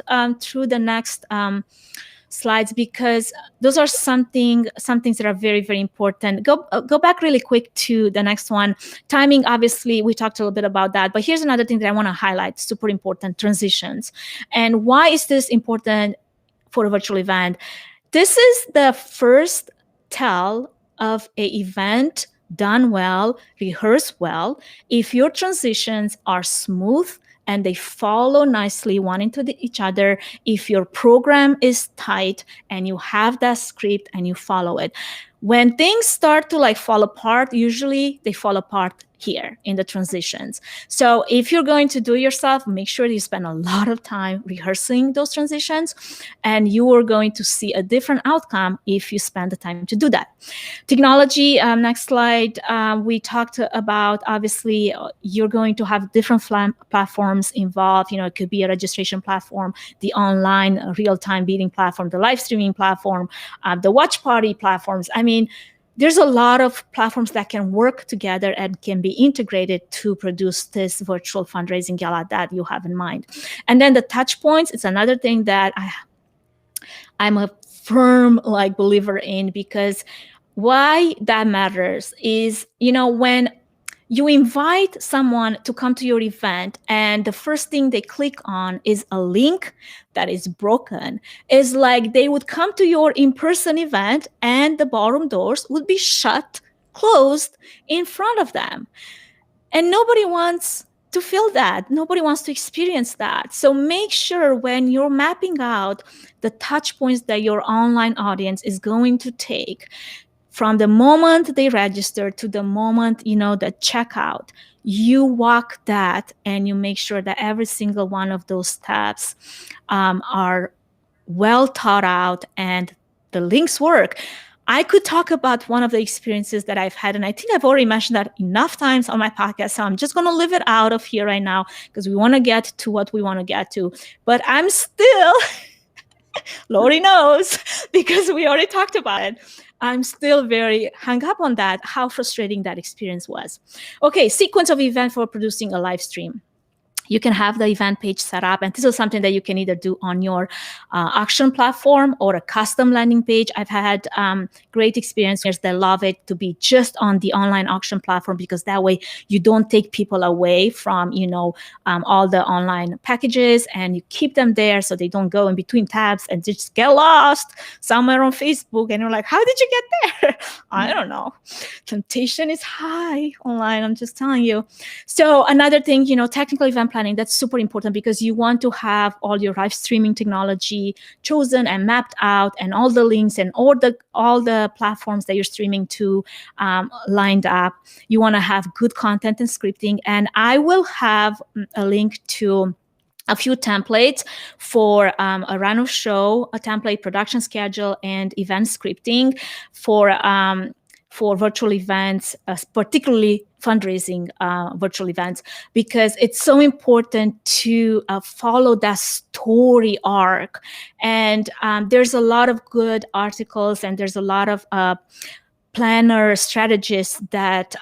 through the next slides because those are some things that are very, very important. Go back really quick to the next one. Timing, obviously, we talked a little bit about that, but here's another thing that I want to highlight, super important, transitions. And why is this important for a virtual event? This is the first tell of an event done well, rehearsed well. If your transitions are smooth and they follow nicely one into each other, if your program is tight and you have that script and you follow it. When things start to like fall apart, usually they fall apart here in the transitions. So if you're going to do it yourself, make sure you spend a lot of time rehearsing those transitions, and you are going to see a different outcome if you spend the time to do that. Technology, next slide. We talked about, obviously, you're going to have different platforms involved. You know, it could be a registration platform, the online real-time meeting platform, the live streaming platform, the watch party platforms. I mean, there's a lot of platforms that can work together and can be integrated to produce this virtual fundraising gala that you have in mind. And then the touch points, it's another thing that I'm a firm like believer in, because why that matters is, you know, when you invite someone to come to your event and the first thing they click on is a link that is broken, is like they would come to your in-person event and the ballroom doors would be shut, closed in front of them. And nobody wants to feel that. Nobody wants to experience that. So make sure when you're mapping out the touch points that your online audience is going to take, from the moment they register to the moment, you know, the checkout, you walk that and you make sure that every single one of those steps are well thought out and the links work. I could talk about one of the experiences that I've had, and I think I've already mentioned that enough times on my podcast, so I'm just going to leave it out of here right now because we want to get to what we want to get to. But I'm still, Lordy knows, because we already talked about it, I'm still very hung up on that, how frustrating that experience was. Okay, sequence of event for producing a live stream. You can have the event page set up, and this is something that you can either do on your auction platform or a custom landing page. I've had great experiences that love it to be just on the online auction platform, because that way you don't take people away from, you know, all the online packages, and you keep them there so they don't go in between tabs and just get lost somewhere on Facebook. And you're like, how did you get there? I don't know. Temptation is high online, I'm just telling you. So another thing, you know, technical event planning, that's super important, because you want to have all your live streaming technology chosen and mapped out, and all the links and all the platforms that you're streaming to lined up. You want to have good content and scripting, and I will have a link to a few templates for a run of show, a template, production schedule, and event scripting for virtual events, particularly fundraising virtual events, because it's so important to follow that story arc. And there's a lot of good articles, and there's a lot of planner strategists that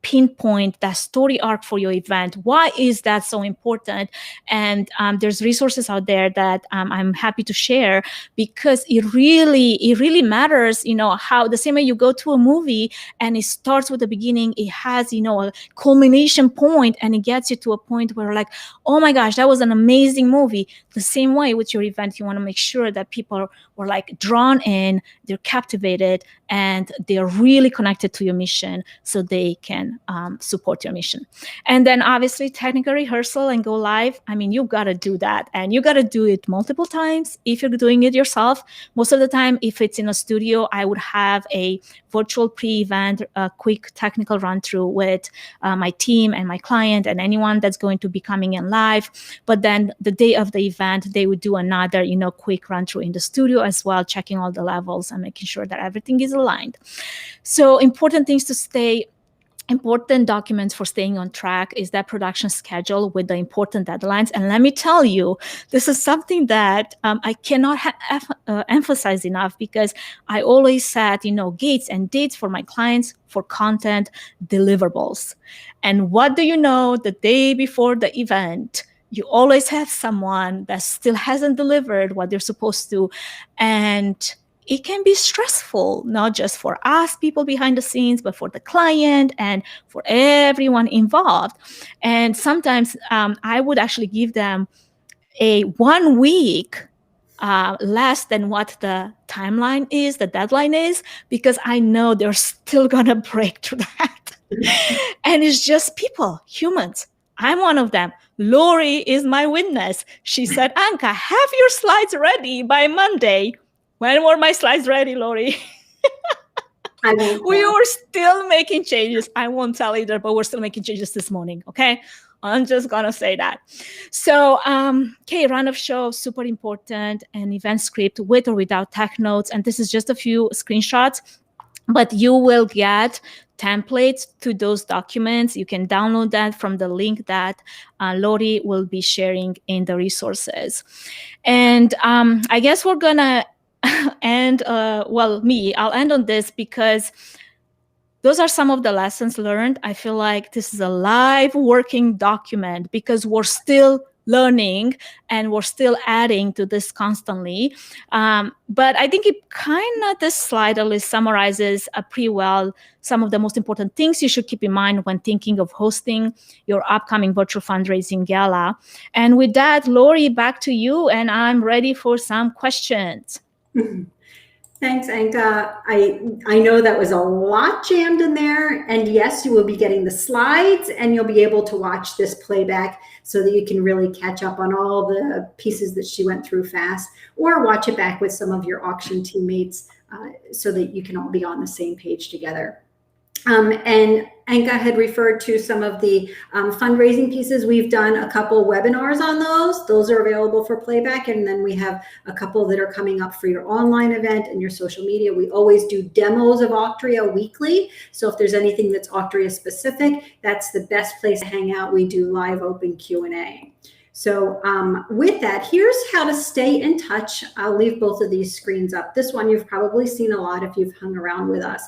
pinpoint that story arc for your event. Why is that so important? And there's resources out there that I'm happy to share, because it really matters, you know, how the same way you go to a movie and it starts with the beginning, it has, you know, a culmination point, and it gets you to a point where like, oh my gosh, that was an amazing movie. The same way with your event, you want to make sure that people were like drawn in, they're captivated, and they're really connected to your mission so they can support your mission. And then obviously technical rehearsal and go live. I mean, you got to do that, and you got to do it multiple times if you're doing it yourself. Most of the time, if it's in a studio, I would have a virtual pre-event, a quick technical run through with my team and my client and anyone that's going to be coming in live. But then the day of the event, they would do another, you know, quick run through in the studio as well, checking all the levels and making sure that everything is aligned. So important things to stay. Important documents for staying on track is that production schedule with the important deadlines. And let me tell you, this is something that I cannot emphasize enough, because I always set, you know, gates and dates for my clients for content deliverables. And what do you know, the day before the event, you always have someone that still hasn't delivered what they're supposed to. And it can be stressful, not just for us, people behind the scenes, but for the client and for everyone involved. And sometimes I would actually give them a 1 week less than what the timeline is, the deadline is, because I know they're still gonna break through that. And it's just people, humans. I'm one of them. Lori is my witness. She said, Anca, have your slides ready by Monday. When were my slides ready, Lori? We were still making changes. I won't tell either, but we're still making changes this morning, okay? I'm just gonna say that. So, okay, run of show, super important, an event script with or without tech notes. And this is just a few screenshots, but you will get templates to those documents. You can download that from the link that Lori will be sharing in the resources. And I guess we're gonna end, I'll end on this because those are some of the lessons learned. I feel like this is a live working document because we're still learning and we're still adding to this constantly. But I think it this slide at least summarizes pretty well some of the most important things you should keep in mind when thinking of hosting your upcoming virtual fundraising gala. And with that, Lori, back to you, and I'm ready for some questions.
Thanks, Anca. I know that was a lot jammed in there. And yes, you will be getting the slides and you'll be able to watch this playback so that you can really catch up on all the pieces that she went through fast, or watch it back with some of your auction teammates so that you can all be on the same page together. And Anca had referred to some of the fundraising pieces. We've done a couple webinars on those. Those are available for playback. And then we have a couple that are coming up for your online event and your social media. We always do demos of Auctria weekly. So if there's anything that's Auctria specific, that's the best place to hang out. We do live open Q&A. So with that, here's how to stay in touch. I'll leave both of these screens up. This one you've probably seen a lot if you've hung around with us.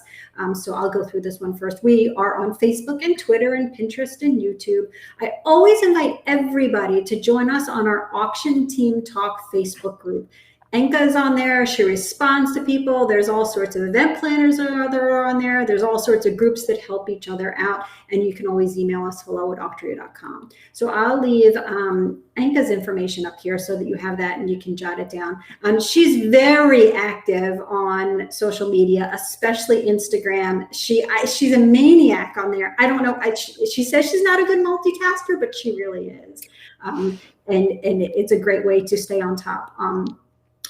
So I'll go through this one first. We are on Facebook and Twitter and Pinterest and YouTube. I always invite everybody to join us on our Auction Team Talk Facebook group. Anca is on there. She responds to people. There's all sorts of event planners that are on there. There's all sorts of groups that help each other out. And you can always email us hello@auctria.com. So I'll leave Anca's information up here so that you have that and you can jot it down. She's very active on social media, especially Instagram. She's a maniac on there. I don't know. She says she's not a good multitasker, but she really is. And it's a great way to stay on top.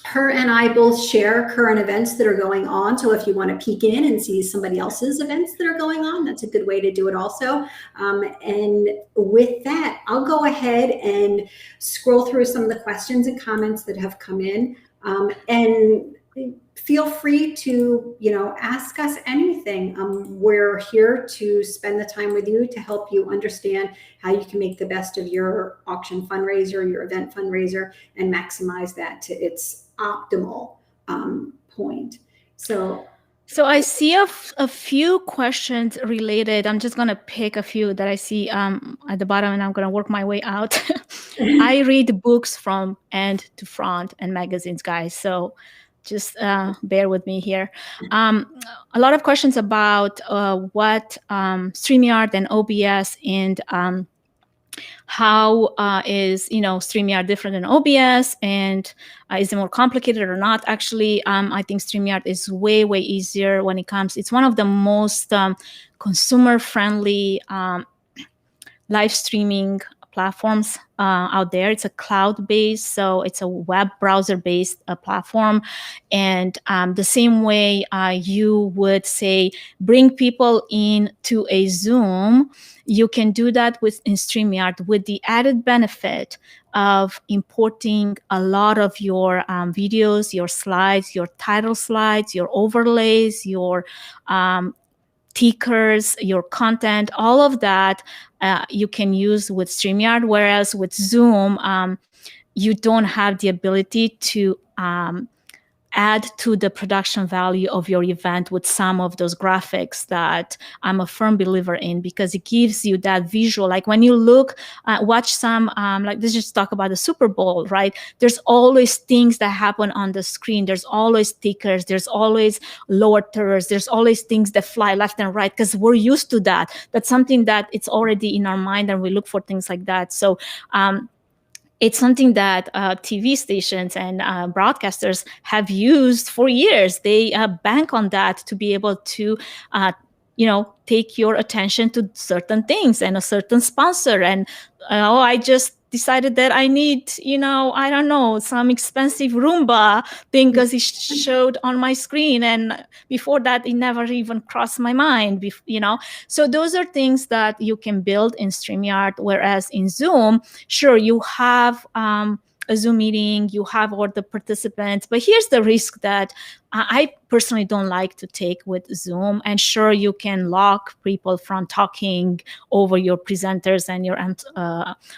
Her and I both share current events that are going on. So if you want to peek in and see somebody else's events that are going on, that's a good way to do it also. And with that, I'll go ahead and scroll through some of the questions and comments that have come in. And feel free to, ask us anything. We're here to spend the time with you to help you understand how you can make the best of your auction fundraiser, your event fundraiser, and maximize that to its optimal point. So
I see a few questions related. I'm just going to pick a few that I see at the bottom, and I'm going to work my way out. I read books from end to front and magazines, guys. So just bear with me here. A lot of questions about what StreamYard and OBS and how is StreamYard different than OBS, and is it more complicated or not? Actually, I think StreamYard is way easier when it comes. It's one of the most consumer-friendly live streaming platforms out there. It's a cloud-based, so it's a web browser-based platform. And the same way you would say bring people into a Zoom, you can do that in StreamYard with the added benefit of importing a lot of your videos, your slides, your title slides, your overlays, your tickers, your content, all of that you can use with StreamYard, whereas with Zoom, you don't have the ability to add to the production value of your event with some of those graphics that I'm a firm believer in, because it gives you that visual. Like when you look, watch some, like let's just talk about the Super Bowl, right? There's always things that happen on the screen. There's always stickers. There's always lower thirds. There's always things that fly left and right because we're used to that. That's something that it's already in our mind, and we look for things like that. So, it's something that TV stations and broadcasters have used for years. They bank on that to be able to, take your attention to certain things and a certain sponsor. And I just decided that I need, I don't know, some expensive Roomba thing because it showed on my screen. And before that, it never even crossed my mind, So those are things that you can build in StreamYard, whereas in Zoom, sure, you have a Zoom meeting, you have all the participants, but here's the risk that I personally don't like to take with Zoom. And sure, you can lock people from talking over your presenters and your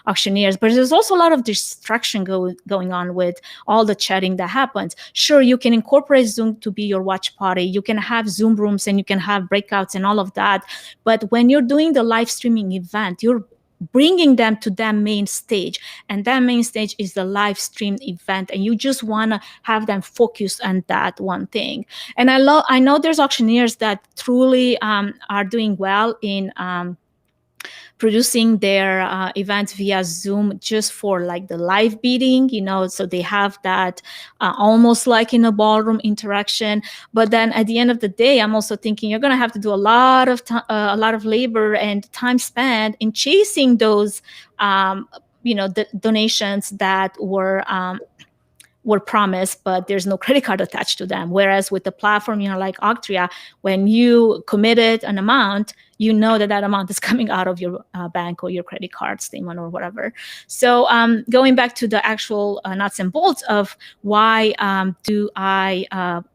auctioneers, but there's also a lot of distraction going on with all the chatting that happens. Sure, you can incorporate Zoom to be your watch party. You can have Zoom rooms and you can have breakouts and all of that. But when you're doing the live streaming event, you're bringing them to that main stage, and that main stage is the live stream event, and you just want to have them focus on that one thing. And I know there's auctioneers that truly are doing well in producing their events via Zoom just for like the live bidding, so they have that almost like in a ballroom interaction. But then at the end of the day, I'm also thinking you're going to have to do a lot of labor and time spent in chasing those, the donations that were promised, but there's no credit card attached to them. Whereas with the platform, like Auctria, when you committed an amount, you know that amount is coming out of your bank or your credit card statement or whatever. So going back to the actual nuts and bolts of why do I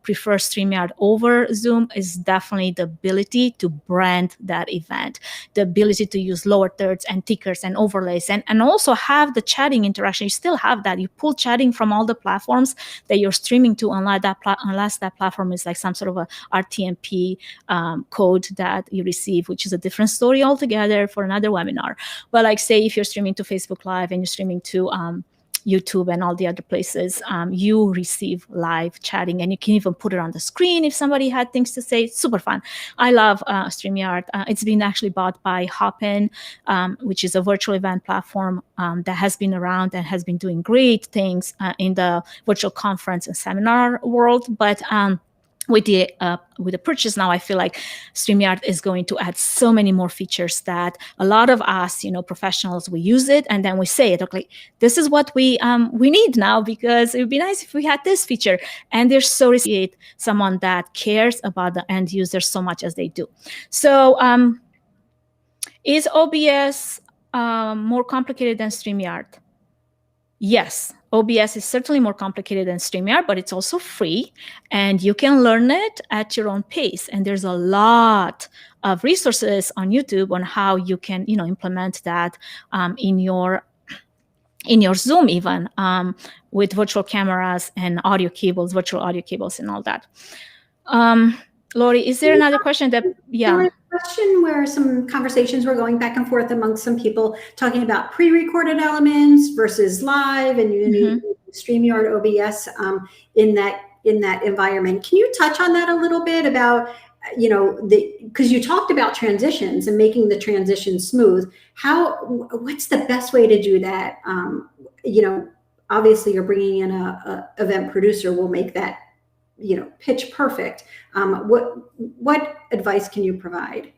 prefer StreamYard over Zoom is definitely the ability to brand that event, the ability to use lower thirds and tickers and overlays, and also have the chatting interaction. You still have that. You pull chatting from all the platforms that you're streaming to, unless that platform is like some sort of a RTMP code that you receive, which is a different story altogether for another webinar. But like say if you're streaming to Facebook Live and you're streaming to YouTube and all the other places, you receive live chatting, and you can even put it on the screen if somebody had things to say. It's super fun. I love StreamYard. It's been actually bought by Hopin, which is a virtual event platform that has been around and has been doing great things in the virtual conference and seminar world. But with the purchase now, I feel like StreamYard is going to add so many more features that a lot of us, professionals, we use it and then we say it, okay, this is what we need now, because it would be nice if we had this feature. And they're so appreciate someone that cares about the end user so much as they do. So is OBS more complicated than StreamYard? Yes, OBS is certainly more complicated than StreamYard, but it's also free, and you can learn it at your own pace. And there's a lot of resources on YouTube on how you can, implement that in your Zoom, even with virtual cameras and audio cables, virtual audio cables, and all that. Lori, is there another question that? Yeah.
There was a question where some conversations were going back and forth amongst some people talking about pre-recorded elements versus live, and you need StreamYard OBS in that environment. Can you touch on that a little bit about, because you talked about transitions and making the transition smooth. What's the best way to do that? Obviously you're bringing in a event producer will make that pitch perfect. What advice can you provide?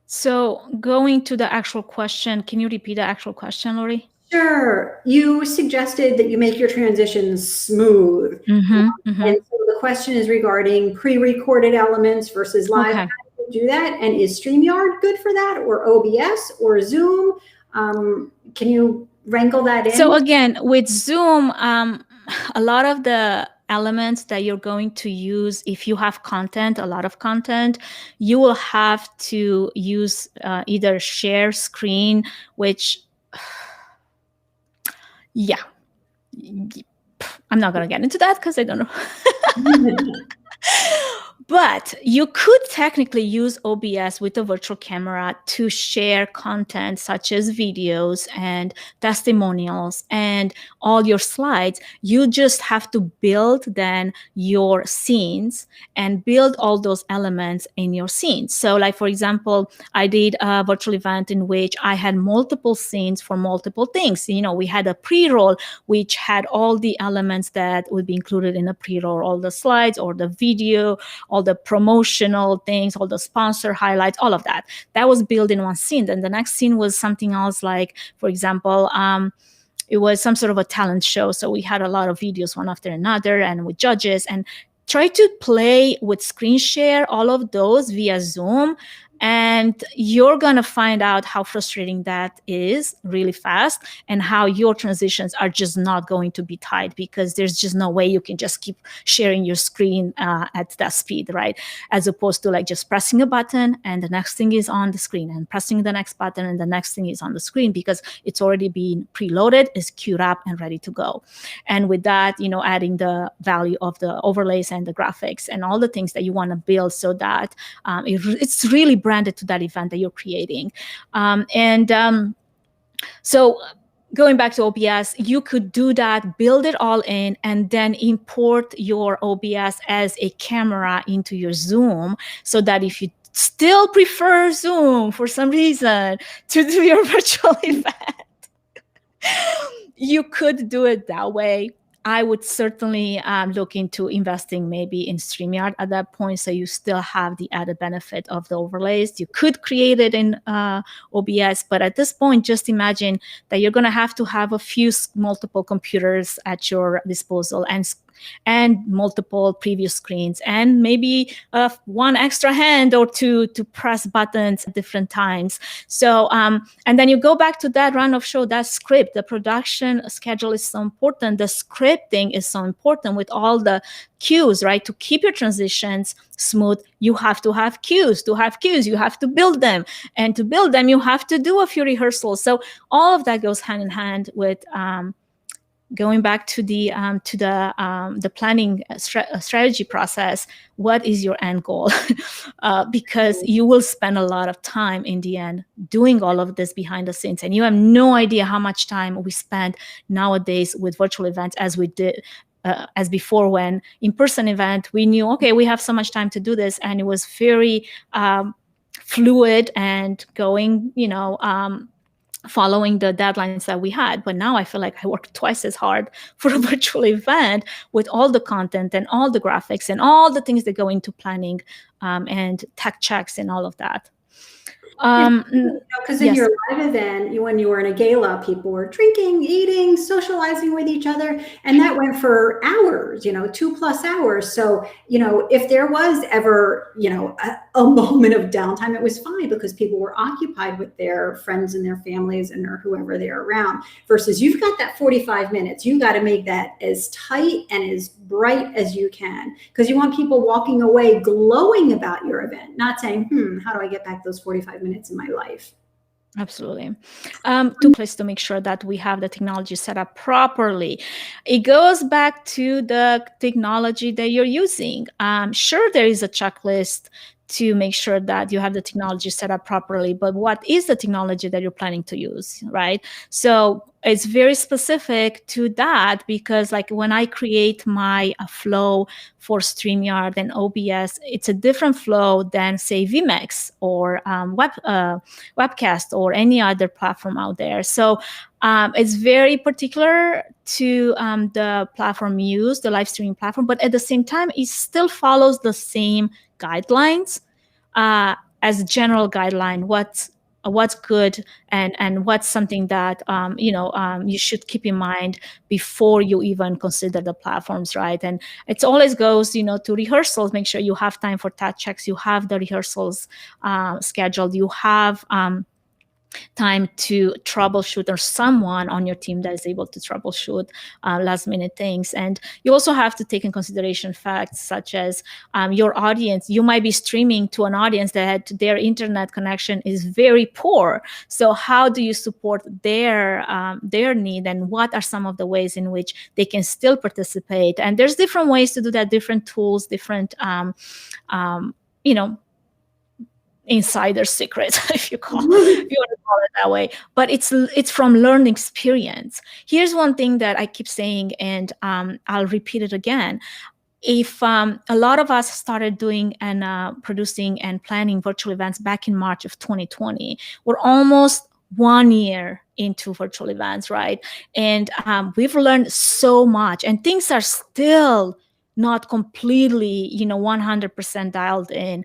So going to the actual question, can you repeat the actual question, Lori?
Sure. You suggested that you make your transitions smooth. And so the question is regarding pre-recorded elements versus live.
Okay.
How do you do that? And is StreamYard good for that, or OBS or Zoom? Can you wrangle that in?
So again, with Zoom, a lot of the elements that you're going to use, if you have content, a lot of content, you will have to use either share screen, which, yeah, I'm not going to get into that because I don't know. But you could technically use OBS with a virtual camera to share content such as videos and testimonials and all your slides. You just have to build then your scenes and build all those elements in your scenes. So like, for example, I did a virtual event in which I had multiple scenes for multiple things. You know, we had a pre-roll, which had all the elements that would be included in a pre-roll, all the slides or the video, all the promotional things, all the sponsor highlights, all of that. That was built in one scene. Then the next scene was something else, like, for example, it was some sort of a talent show. So we had a lot of videos one after another and with judges, and try to play with screen share, all of those via Zoom. And you're going to find out how frustrating that is really fast, and how your transitions are just not going to be tight, because there's just no way you can just keep sharing your screen at that speed, right? As opposed to like just pressing a button and the next thing is on the screen, and pressing the next button and the next thing is on the screen, because it's already been preloaded, is queued up and ready to go. And with that, you know, adding the value of the overlays and the graphics and all the things that you want to build, so that it's really branded to that event that you're creating. So going back to OBS, you could do that, build it all in, and then import your OBS as a camera into your Zoom, so that if you still prefer Zoom for some reason to do your virtual event, you could do it that way. I would certainly look into investing maybe in StreamYard at that point, so you still have the added benefit of the overlays. You could create it in OBS, but at this point, just imagine that you're going to have a few multiple computers at your disposal, and multiple previous screens, and maybe one extra hand or two to press buttons at different times. So, and then you go back to that run of show, that script. The production schedule is so important. The scripting is so important with all the cues, right? To keep your transitions smooth, you have to have cues. To have cues, you have to build them. And to build them, you have to do a few rehearsals. So all of that goes hand in hand with going back to the planning strategy process. What is your end goal? Because you will spend a lot of time in the end doing all of this behind the scenes, and you have no idea how much time we spend nowadays with virtual events as we did as before. When in-person event, we knew, okay, we have so much time to do this, and it was very fluid and going, following the deadlines that we had. But now I feel like I work twice as hard for a virtual event with all the content and all the graphics and all the things that go into planning and tech checks and all of that.
Because in your live event, when you were in a gala, people were drinking, eating, socializing with each other, and that went for hours, 2+ hours. So, if there was ever, a moment of downtime, it was fine, because people were occupied with their friends and their families and or whoever they're around. Versus you've got that 45 minutes, you got to make that as tight and as bright as you can, because you want people walking away glowing about your event, not saying, how do I get back those 45 minutes in my life?
Absolutely. Two places to make sure that we have the technology set up properly. It goes back to the technology that you're using. Sure, there is a checklist to make sure that you have the technology set up properly, but what is the technology that you're planning to use, right? So it's very specific to that, because like when I create my flow for StreamYard and OBS, it's a different flow than say vMix or Webcast or any other platform out there. So it's very particular to the platform used, the live streaming platform, but at the same time, it still follows the same guidelines as a general guideline. What's good and what's something that you should keep in mind before you even consider the platforms, right? And it always goes to rehearsals. Make sure you have time for tech checks. You have the rehearsals scheduled. You have time to troubleshoot, or someone on your team that is able to troubleshoot last minute things. And you also have to take in consideration facts such as your audience. You might be streaming to an audience that their internet connection is very poor. So how do you support their need, and what are some of the ways in which they can still participate? And there's different ways to do that, different tools, different insider secrets, if you want to call it that way. But it's from learned experience. Here's one thing that I keep saying, and I'll repeat it again. If a lot of us started doing and producing and planning virtual events back in March of 2020, we're almost 1 year into virtual events, right? And we've learned so much, and things are still not completely 100% dialed in,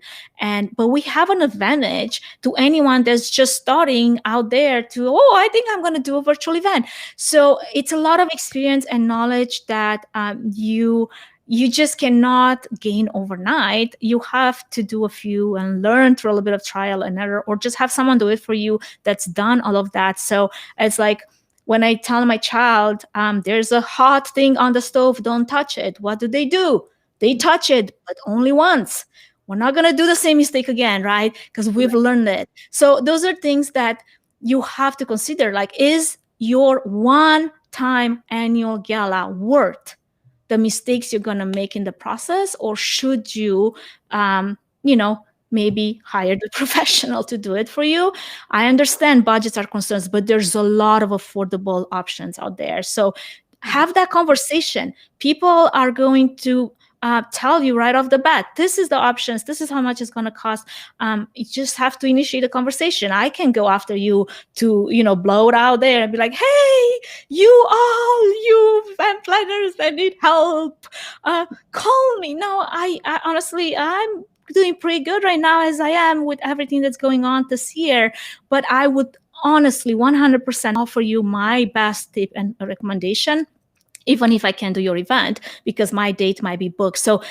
but we have an advantage to anyone that's just starting out there to, I think I'm going to do a virtual event. So it's a lot of experience and knowledge that you just cannot gain overnight. You have to do a few and learn through a little bit of trial and error, or just have someone do it for you that's done all of that. So it's like, when I tell my child, there's a hot thing on the stove, don't touch it. What do? They touch it, but only once. We're not going to do the same mistake again, right? Because we've learned it. So those are things that you have to consider. Like, is your one-time annual gala worth the mistakes you're going to make in the process? Or should you, maybe hire the professional to do it for you? I understand budgets are concerns, but there's a lot of affordable options out there. So have that conversation. People are going to tell you right off the bat, this is the options, this is how much it's going to cost. You just have to initiate a conversation. I can go after you to, blow it out there and be like, hey, you event planners that need help, call me. No, I honestly, I'm doing pretty good right now as I am with everything that's going on this year. But I would honestly 100% offer you my best tip and recommendation, even if I can do your event, because my date might be booked. So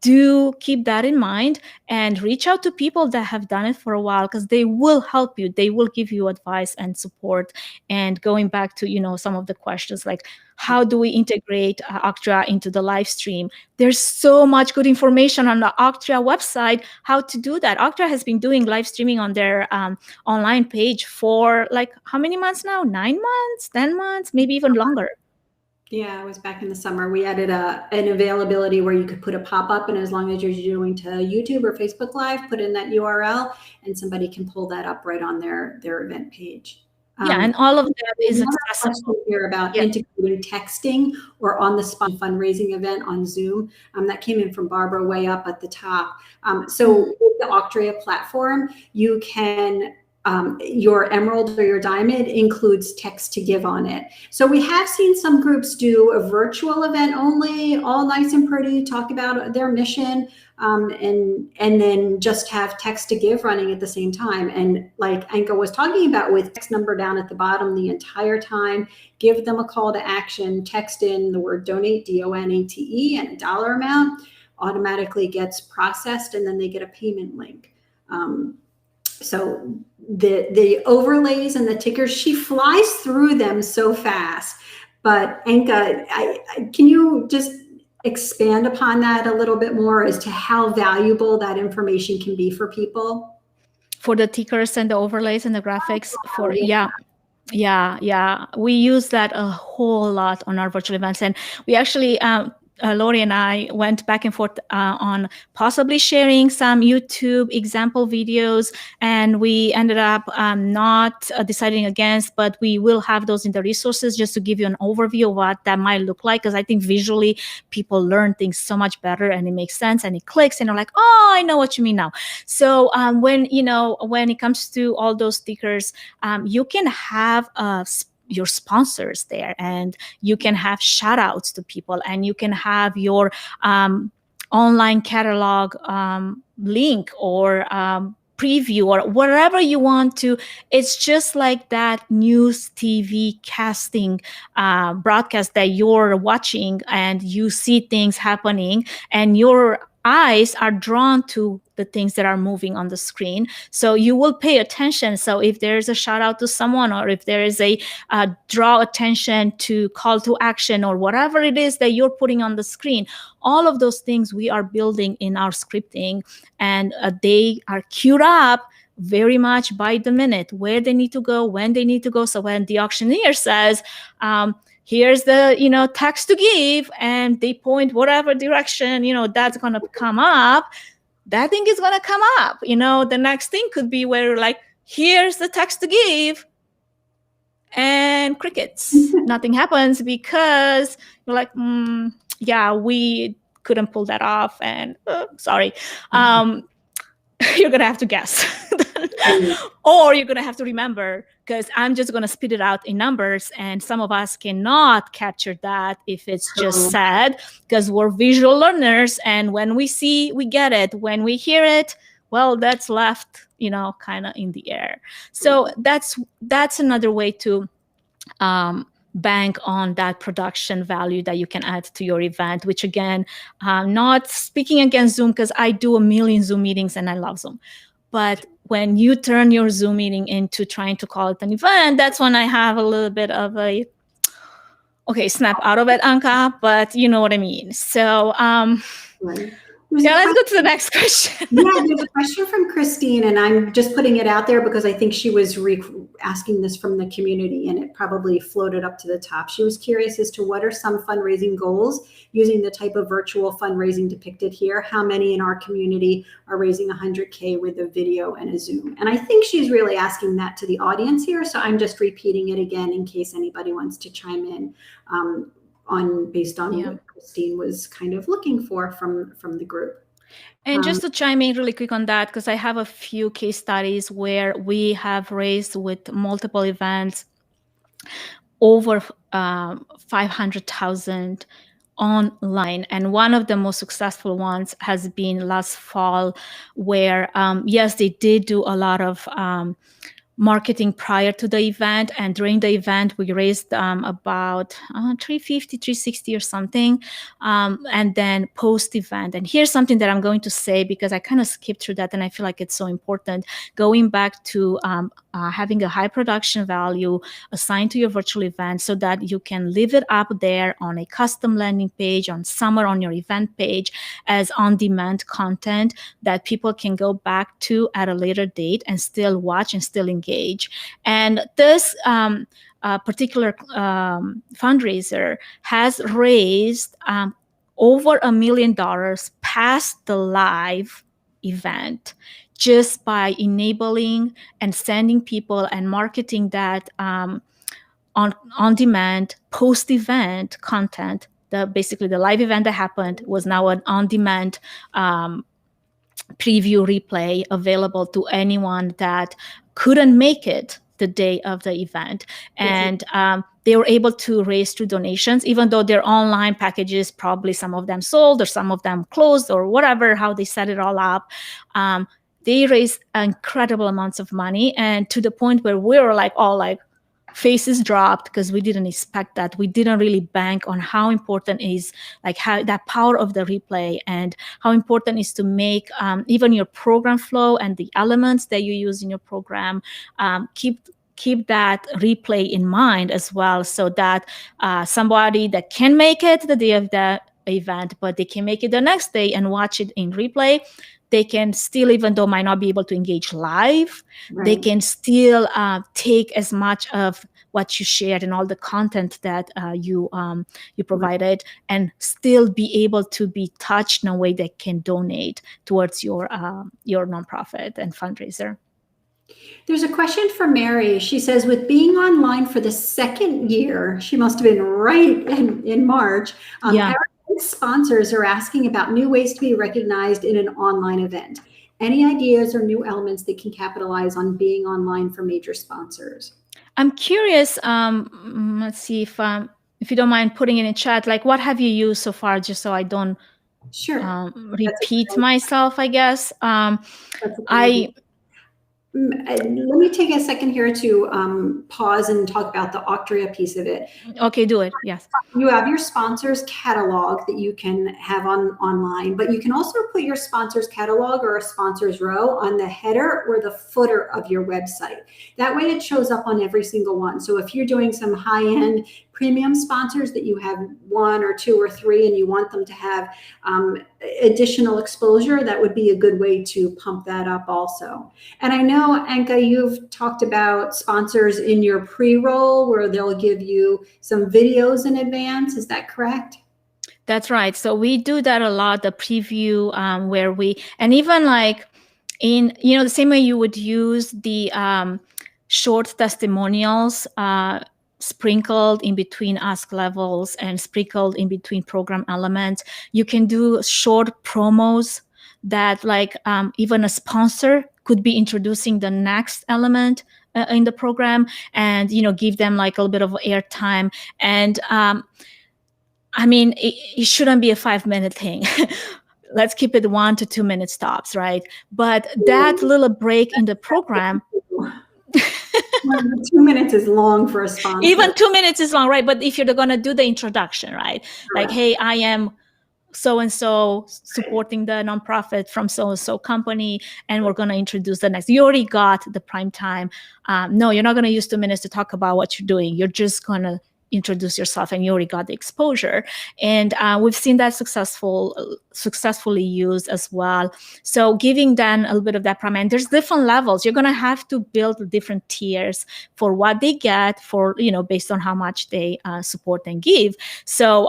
do keep that in mind and reach out to people that have done it for a while, because they will help you. They will give you advice and support. And going back to, some of the questions like, how do we integrate Auctria into the live stream? There's so much good information on the Auctria website, how to do that. Auctria has been doing live streaming on their online page for like how many months now? 9 months, 10 months, maybe even longer.
Yeah, it was back in the summer. We added an availability where you could put a pop-up, and as long as you're doing to YouTube or Facebook Live, put in that URL and somebody can pull that up right on their event page.
And all of that is accessible.
Here about integrating texting or on-the-spot fundraising event on Zoom. That came in from Barbara way up at the top. So with the Auctria platform, you can your emerald or your diamond includes text to give on it. So we have seen some groups do a virtual event only, all nice and pretty, talk about their mission, and then just have text to give running at the same time. And like Anca was talking about, with text number down at the bottom the entire time, give them a call to action, text in the word donate, DONATE, and a dollar amount, automatically gets processed, and then they get a payment link. So the overlays and the tickers, she flies through them so fast. But Anca, can you just expand upon that a little bit more as to how valuable that information can be for people?
For the tickers and the overlays and the graphics, yeah. We use that a whole lot on our virtual events. And we actually, Lori and I went back and forth on possibly sharing some YouTube example videos, and we ended up not deciding against, but we will have those in the resources just to give you an overview of what that might look like, because I think visually people learn things so much better, and it makes sense and it clicks, and they're like, oh, I know what you mean now. So when it comes to all those stickers, you can have your sponsors there, and you can have shout outs to people, and you can have your online catalog link or preview or whatever you want to. It's just like that news TV casting broadcast that you're watching, and you see things happening, and you're eyes are drawn to the things that are moving on the screen. So you will pay attention. So if there's a shout out to someone, or if there is a draw attention to call to action, or whatever it is that you're putting on the screen, all of those things we are building in our scripting, and they are queued up very much by the minute, where they need to go, when they need to go. So when the auctioneer says, here's the text to give, and they point whatever direction that's going to come up, that thing is going to come up. The next thing could be where like, here's the text to give, and crickets. Nothing happens, because you're like, yeah, we couldn't pull that off, and sorry. You're going to have to guess. Or you're going to have to remember, because I'm just going to spit it out in numbers, and some of us cannot capture that if it's just said, because we're visual learners, and when we see, we get it. When we hear it, well, that's left, kind of in the air. So that's another way to bank on that production value that you can add to your event, which again, not speaking against Zoom, because I do a million Zoom meetings and I love Zoom. But when you turn your Zoom meeting into trying to call it an event, that's when I have a little bit of a, okay, snap out of it, Anca, but you know what I mean. So,
Right.
Yeah, let's go to the next question.
Yeah, there's a question from Christine, and I'm just putting it out there because I think she was asking this from the community, and it probably floated up to the top. She was curious as to what are some fundraising goals using the type of virtual fundraising depicted here. How many in our community are raising 100K with a video and a Zoom? And I think she's really asking that to the audience here, so I'm just repeating it again in case anybody wants to chime in based on what Christine was kind of looking for from the group.
And just to chime in really quick on that, because I have a few case studies where we have raised with multiple events over 500,000 online. And one of the most successful ones has been last fall, where yes, they did do a lot of marketing prior to the event, and during the event we raised about 350, 360 or something, and then post event. And here's something that I'm going to say, because I kind of skipped through that and I feel like it's so important, going back to having a high production value assigned to your virtual event, so that you can leave it up there on a custom landing page, somewhere on your event page, as on-demand content that people can go back to at a later date and still watch and still engage. And this particular fundraiser has raised over $1 million past the live event, just by enabling and sending people and marketing that on-demand post-event content. Basically the live event that happened was now an on-demand preview replay available to anyone that couldn't make it the day of the event. And they were able to raise through donations, even though their online packages, probably some of them sold or some of them closed or whatever, how they set it all up. They raised incredible amounts of money, and to the point where we were all faces dropped, because we didn't expect that. We didn't really bank on how important is how that power of the replay, and how important is to make even your program flow and the elements that you use in your program, keep that replay in mind as well, so that somebody that can make it the day of the event, but they can make it the next day and watch it in replay, they can still, even though might not be able to engage live, they can still take as much of what you shared and all the content that you provided, and still be able to be touched in a way that can donate towards your nonprofit and fundraiser.
There's a question from Mary. She says, with being online for the second year, she must have been right in March. Sponsors are asking about new ways to be recognized in an online event. Any ideas or new elements they can capitalize on being online for major sponsors?
I'm curious. Let's see if you don't mind putting it in chat. What have you used so far, just so I don't repeat myself, I guess.
Let me take a second here to pause and talk about the Auctria piece of it.
Okay, do it. Yes.
You have your sponsors catalog that you can have online, but you can also put your sponsors catalog or a sponsors row on the header or the footer of your website. That way it shows up on every single one. So if you're doing some high-end premium sponsors that you have 1 or 2 or 3 and you want them to have additional exposure, that would be a good way to pump that up also. And I know, Anca, you've talked about sponsors in your pre-roll where they'll give you some videos in advance. Is that correct?
That's right. So we do that a lot, the preview, where and even like in, the same way you would use the short testimonials, sprinkled in between ask levels and sprinkled in between program elements. You can do short promos that like even a sponsor could be introducing the next element in the program and, give them like a little bit of airtime. And I mean, it shouldn't be a 5-minute thing. Let's keep it 1 to 2 minute stops, right? But that little break in the program,
2 minutes is long for a sponsor.
Even 2 minutes is long, right? But if you're going to do the introduction, right? Like, hey, I am so-and-so supporting the nonprofit from so-and-so company, and we're going to introduce the next. You already got the prime time. No, you're not going to use 2 minutes to talk about what you're doing. You're just going to introduce yourself and you already got the exposure. And we've seen that successfully used as well. So giving them a little bit of that prime, and there's different levels. You're going to have to build different tiers for what they get for, based on how much they support and give. So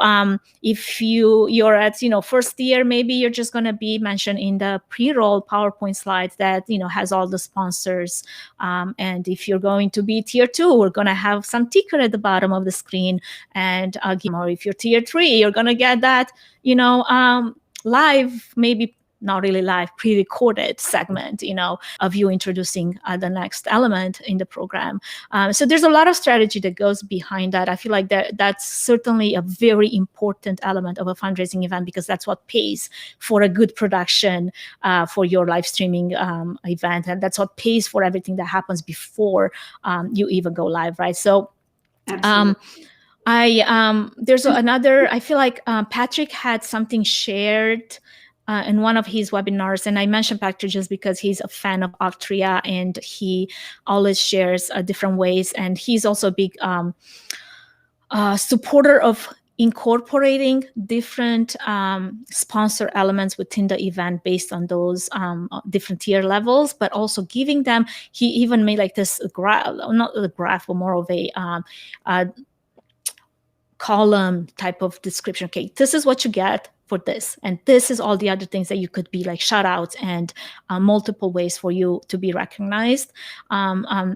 if you're at, first tier, maybe you're just going to be mentioned in the pre-roll PowerPoint slides that, has all the sponsors. And if you're going to be tier 2, we're going to have some ticker at the bottom of the screen. And or if you're tier 3, you're going to get that, live, maybe not really live, pre-recorded segment, of you introducing the next element in the program. So there's a lot of strategy that goes behind that. I feel like that's certainly a very important element of a fundraising event, because that's what pays for a good production for your live streaming event. And that's what pays for everything that happens before you even go live, right? So there's another, I feel like Patrick had something shared in one of his webinars, and I mentioned Patrick just because he's a fan of Auctria and he always shares different ways, and he's also a big supporter of incorporating different sponsor elements within the event based on those different tier levels, but also giving them, he even made like this graph, not a graph, but more of a column type of description. Okay, this is what you get for this, and this is all the other things that you could be like shout outs and multiple ways for you to be recognized.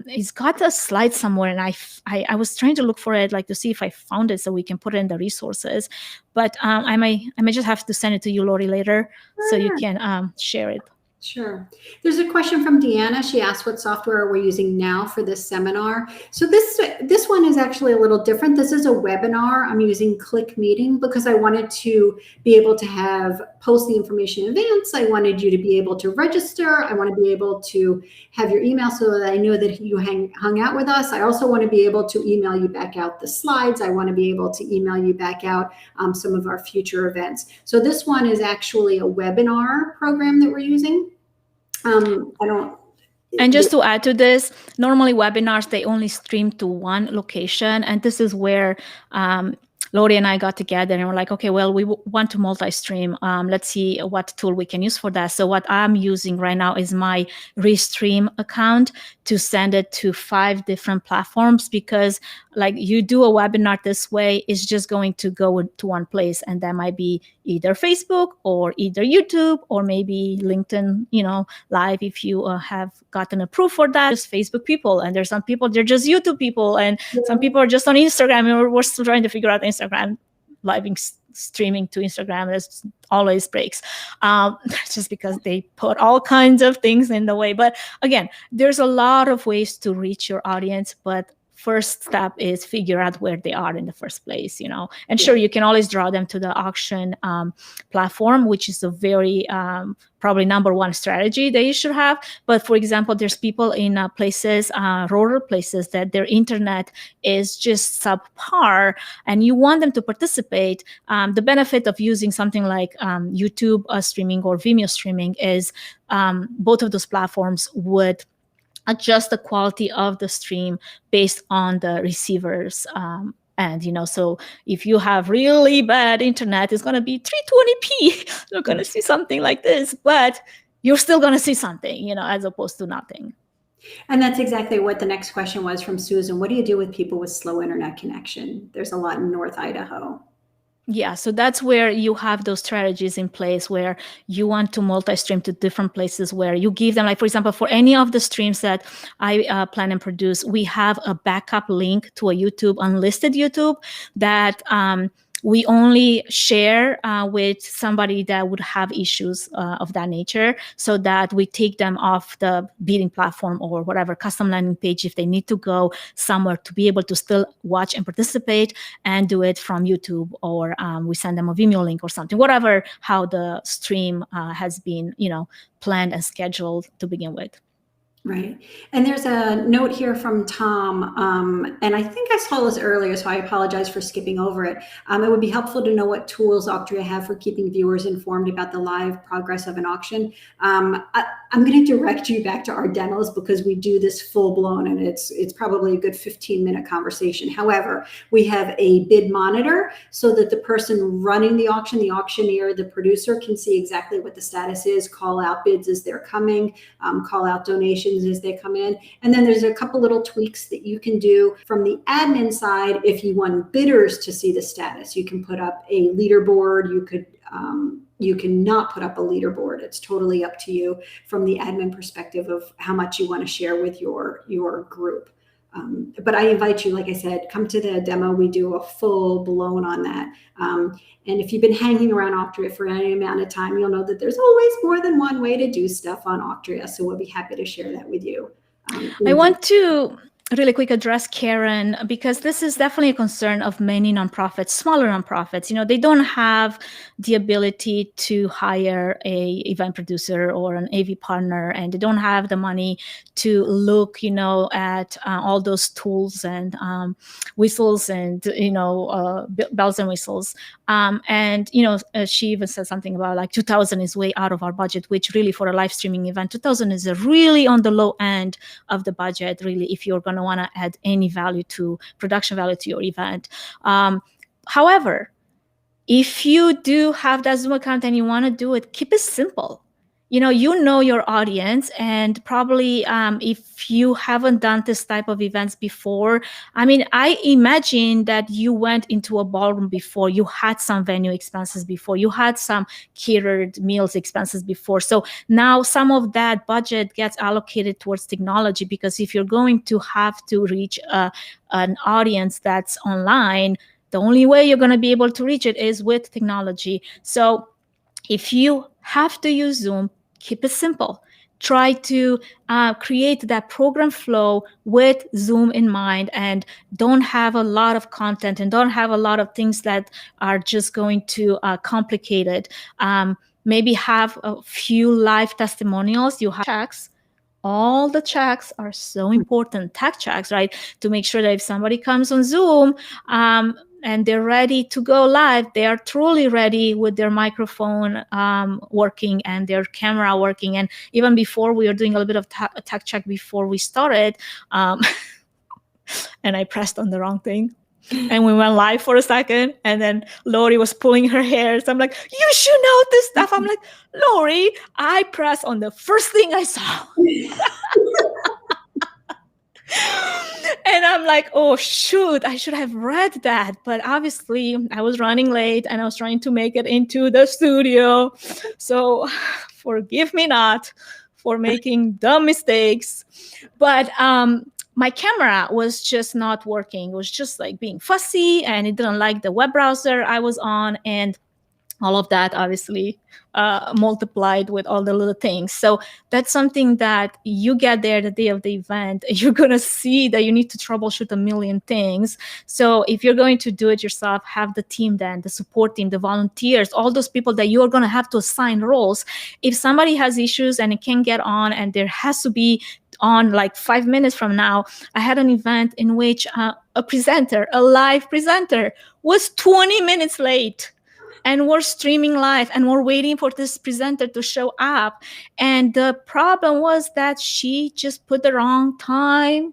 He's got a slide somewhere, and I was trying to look for it, like to see if I found it so we can put it in the resources, but I may just have to send it to you, Lori, later, so you can share it.
Sure. There's a question from Deanna. She asked what software we're using now for this seminar. So this one is actually a little different. This is a webinar. I'm using Click Meeting because I wanted to be able to post the information in advance. I wanted you to be able to register. I want to be able to have your email so that I know that you hung out with us. I also want to be able to email you back out the slides. I want to be able to email you back out some of our future events. So this one is actually a webinar program that we're using.
And just to add to this, normally webinars, they only stream to one location. And this is where Lori and I got together and we're like, okay, well, we want to multi-stream. Let's see what tool we can use for that. So what I'm using right now is my Restream account to send it to 5 different platforms, because like you do a webinar this way, it's just going to go to one place, and that might be either Facebook or either YouTube or maybe LinkedIn, live if you have gotten approved for that. Just Facebook people, and there's some people, they're just YouTube people, and some people are just on Instagram, and we're still trying to figure out Instagram live streaming to Instagram. There's always breaks just because they put all kinds of things in the way. But again, there's a lot of ways to reach your audience, but first step is figure out where they are in the first place, and sure, you can always draw them to the auction platform, which is a very probably number one strategy that you should have. But for example, there's people in places, rural places, that their internet is just subpar and you want them to participate. The benefit of using something like YouTube streaming or Vimeo streaming is both of those platforms would adjust the quality of the stream based on the receivers. And, so if you have really bad internet, it's going to be 320p. You're going to see something like this, but you're still going to see something, as opposed to nothing.
And that's exactly what the next question was from Susan. What do you do with people with slow internet connection? There's a lot in North Idaho.
Yeah, so that's where you have those strategies in place where you want to multi-stream to different places where you give them, like, for example, for any of the streams that I plan and produce, we have a backup link to a YouTube, unlisted YouTube, that we only share with somebody that would have issues of that nature, so that we take them off the bidding platform or whatever custom landing page if they need to go somewhere to be able to still watch and participate, and do it from YouTube, or we send them a Vimeo link or something, whatever, how the stream has been, planned and scheduled to begin with.
Right. And there's a note here from Tom, and I think I saw this earlier, so I apologize for skipping over it. It would be helpful to know what tools Auctria have for keeping viewers informed about the live progress of an auction. I'm going to direct you back to our demos because we do this full blown, and it's probably a good 15-minute conversation. However, we have a bid monitor so that the person running the auction, the auctioneer, the producer, can see exactly what the status is, call out bids as they're coming, call out donations as they come in. And then there's a couple little tweaks that you can do from the admin side. If you want bidders to see the status, you can put up a leaderboard. You can not put up a leaderboard. It's totally up to you from the admin perspective of how much you want to share with your group. But I invite you, like I said, come to the demo. We do a full blown on that. And if you've been hanging around Auctria for any amount of time, you'll know that there's always more than one way to do stuff on Auctria. So we'll be happy to share that with you.
I want to really quick address Karen, because this is definitely a concern of many nonprofits, smaller nonprofits. They don't have the ability to hire a event producer or an AV partner, and they don't have the money to look, at all those tools and whistles and, bells and whistles. And she even said something about like 2,000 is way out of our budget, which really for a live streaming event, 2,000 is really on the low end of the budget, really, if you're going to want to add any production value to your event. However, if you do have that Zoom account and you want to do it, keep it simple. You know your audience, and probably if you haven't done this type of events before, I imagine that you went into a ballroom before, you had some venue expenses before, you had some catered meals expenses before. So now some of that budget gets allocated towards technology, because if you're going to have to reach an audience that's online, the only way you're going to be able to reach it is with technology. So if you have to use Zoom, keep it simple. Try to create that program flow with Zoom in mind, and don't have a lot of content and don't have a lot of things that are just going to complicate it. Maybe have a few live testimonials. You have checks. All the checks are so important, tech checks, right? To make sure that if somebody comes on Zoom, and they're ready to go live, they are truly ready with their microphone working and their camera working. And even before, we were doing a little bit of tech check before we started, and I pressed on the wrong thing. And we went live for a second, and then Lori was pulling her hair. So I'm like, you should know this stuff. I'm like, Lori, I pressed on the first thing I saw. And I'm like, oh, shoot, I should have read that. But obviously, I was running late, and I was trying to make it into the studio. So forgive me not for making dumb mistakes. But my camera was just not working. It was just like being fussy, and it didn't like the web browser I was on. And all of that obviously multiplied with all the little things. So that's something that you get there the day of the event, you're going to see that you need to troubleshoot a million things. So if you're going to do it yourself, have the team then, the support team, the volunteers, all those people that you're going to have to assign roles. If somebody has issues and it can't get on and there has to be on like 5 minutes from now, I had an event in which a presenter, a live presenter, was 20 minutes late. And we're streaming live and we're waiting for this presenter to show up. And the problem was that she just put the wrong time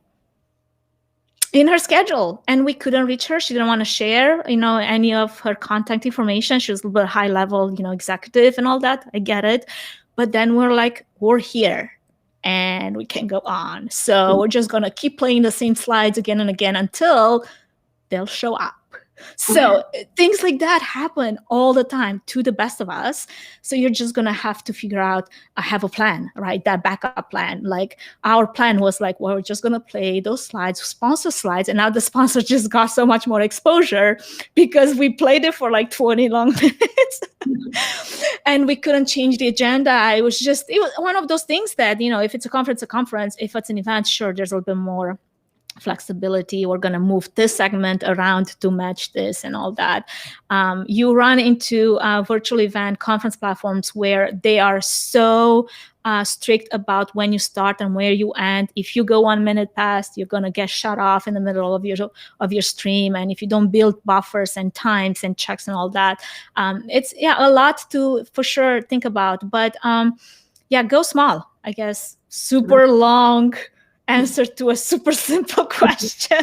in her schedule and we couldn't reach her. She didn't want to share, any of her contact information. She was a little bit high level, executive and all that. I get it. But then we're like, we're here and we can't go on. So we're just going to keep playing the same slides again and again until they'll show up. So things like that happen all the time to the best of us. So you're just going to have to figure out, I have a plan, right? That backup plan. Like our plan was like, well, we're just going to play those slides, sponsor slides. And now the sponsor just got so much more exposure because we played it for like 20 long minutes and we couldn't change the agenda. It was one of those things that, if it's a conference, if it's an event, sure, there's a little bit more flexibility. We're going to move this segment around to match this and all that. You run into virtual event conference platforms where they are so strict about when you start and where you end. If you go 1 minute past, you're going to get shut off in the middle of your stream. And if you don't build buffers and times and checks and all that, it's a lot to for sure think about. But go small, I guess. Super long answer to a super simple question.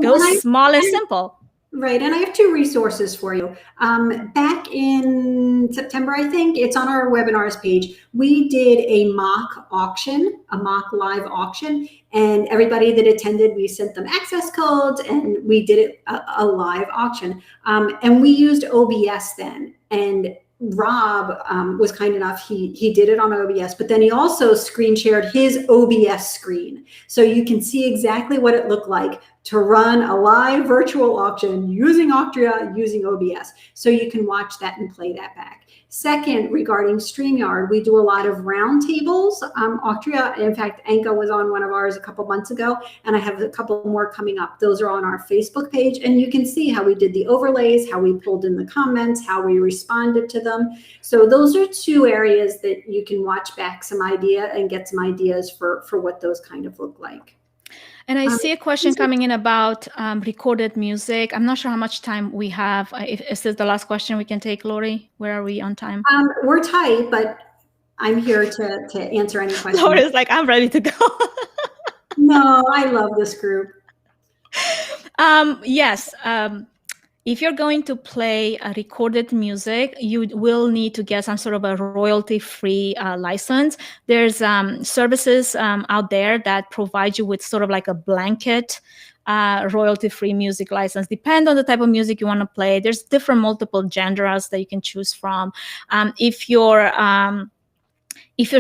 Go small and simple.
Right. And I have 2 resources for you. Back in September, I think, it's on our webinars page. We did a mock live auction. And everybody that attended, we sent them access codes and we did it a live auction. And we used OBS then. And Rob was kind enough, he did it on OBS, but then he also screen shared his OBS screen. So you can see exactly what it looked like to run a live virtual auction using Auctria, using OBS. So you can watch that and play that back. Second, regarding StreamYard, we do a lot of roundtables. Auctria, in fact, Anca was on one of ours a couple months ago, and I have a couple more coming up. Those are on our Facebook page, and you can see how we did the overlays, how we pulled in the comments, how we responded to them. So those are 2 areas that you can watch back some idea and get some ideas for what those kind of look like.
And I see a question coming in about recorded music. I'm not sure how much time we have. Is this the last question we can take, Lori? Where are we on time?
We're tight, but I'm here to answer any questions.
Lori's like, I'm ready to go.
No, I love this group.
Yes. If you're going to play recorded music, you will need to get some sort of a royalty-free license. There's services out there that provide you with sort of like a blanket royalty-free music license. Depend on the type of music you want to play. There's different multiple genres that you can choose from. If you're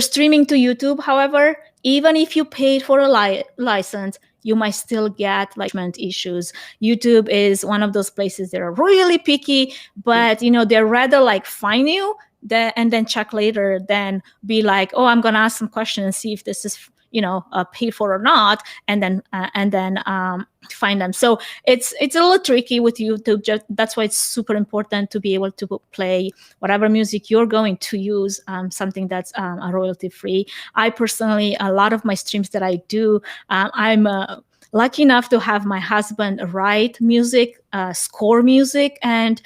streaming to YouTube, however, even if you paid for a license, you might still get management issues. YouTube is one of those places that are really picky, but they're rather like fine you and then check later than be like, oh, I'm gonna ask some questions and see if this is paid for or not, and then find them. So it's a little tricky with YouTube. That's why it's super important to be able to play whatever music you're going to use, something that's royalty free. I personally, a lot of my streams that I do, I'm lucky enough to have my husband write music, score music, and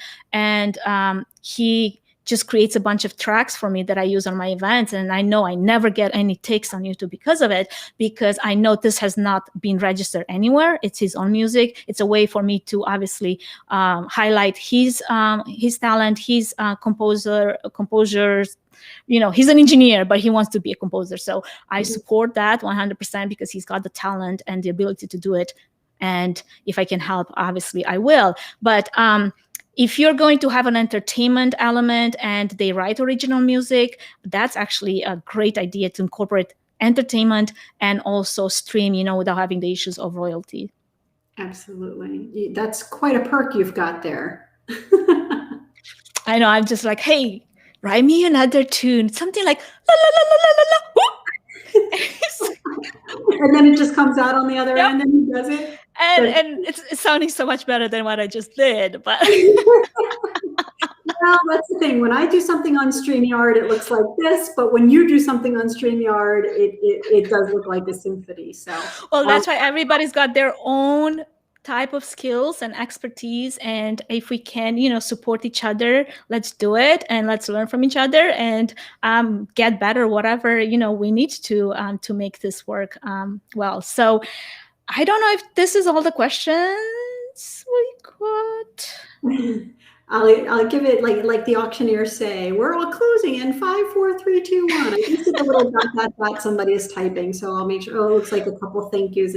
he just creates a bunch of tracks for me that I use on my events. And I know I never get any takes on YouTube because of it, because I know this has not been registered anywhere. It's his own music. It's a way for me to obviously highlight his talent. He's composers. He's an engineer, but he wants to be a composer. So I support that 100% because he's got the talent and the ability to do it. And if I can help, obviously I will. But if you're going to have an entertainment element and they write original music, that's actually a great idea to incorporate entertainment and also stream, without having the issues of royalty.
Absolutely. That's quite a perk you've got there.
I know, I'm just like, hey, write me another tune, something like la la la la la la la.
And then it just comes out on the other
Yep.
end and he does it.
And it's sounding so much better than what I just did. But
well, that's the thing. When I do something on StreamYard, it looks like this, but when you do something on StreamYard, it does look like a symphony. So,
well, that's why everybody's got their own type of skills and expertise, and if we can, support each other, let's do it, and let's learn from each other and get better, whatever we need to make this work well. So I don't know if this is all the questions we got.
I'll give it like the auctioneers say, we're all closing in 5, 4, 3, 2, 1. I just did a little dot somebody is typing, so I'll make sure. Oh, it looks like a couple thank yous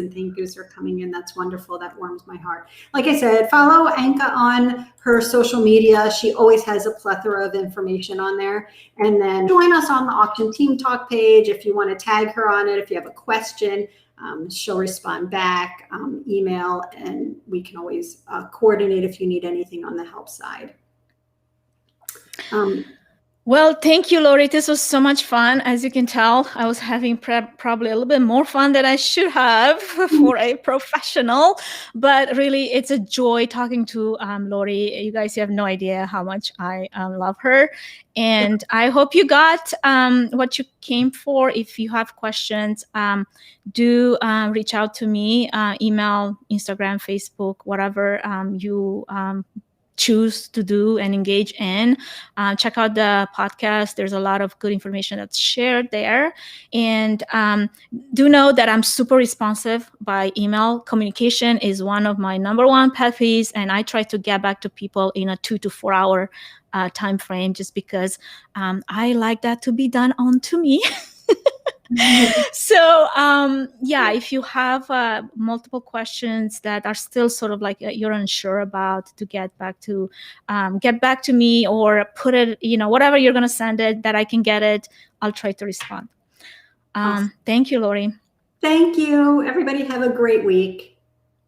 are coming in. That's wonderful. That warms my heart. Like I said, follow Anca on her social media. She always has a plethora of information on there. And then join us on the Auction Team Talk page if you want to tag her on it. If you have a question, she'll respond back, email, and we can always coordinate if you need anything on the help side.
Well, thank you, Lori. This was so much fun. As you can tell, I was having probably a little bit more fun than I should have for a professional, but really it's a joy talking to Lori. You guys have no idea how much I love her. And I hope you got what you came for. If you have questions, do reach out to me, email, Instagram, Facebook, whatever you choose to do and engage in. Check out the podcast. There's a lot of good information that's shared there. And do know that I'm super responsive by email. Communication is one of my number one pet peeves, and I try to get back to people in a 2 to 4 hour time frame, just because I like that to be done onto me. So yeah, if you have multiple questions that are still sort of like you're unsure about, to get back to me, or put it, whatever you're going to send it that I can get it, I'll try to respond. Awesome. Thank you, Lori.
Thank you. Everybody have a great week.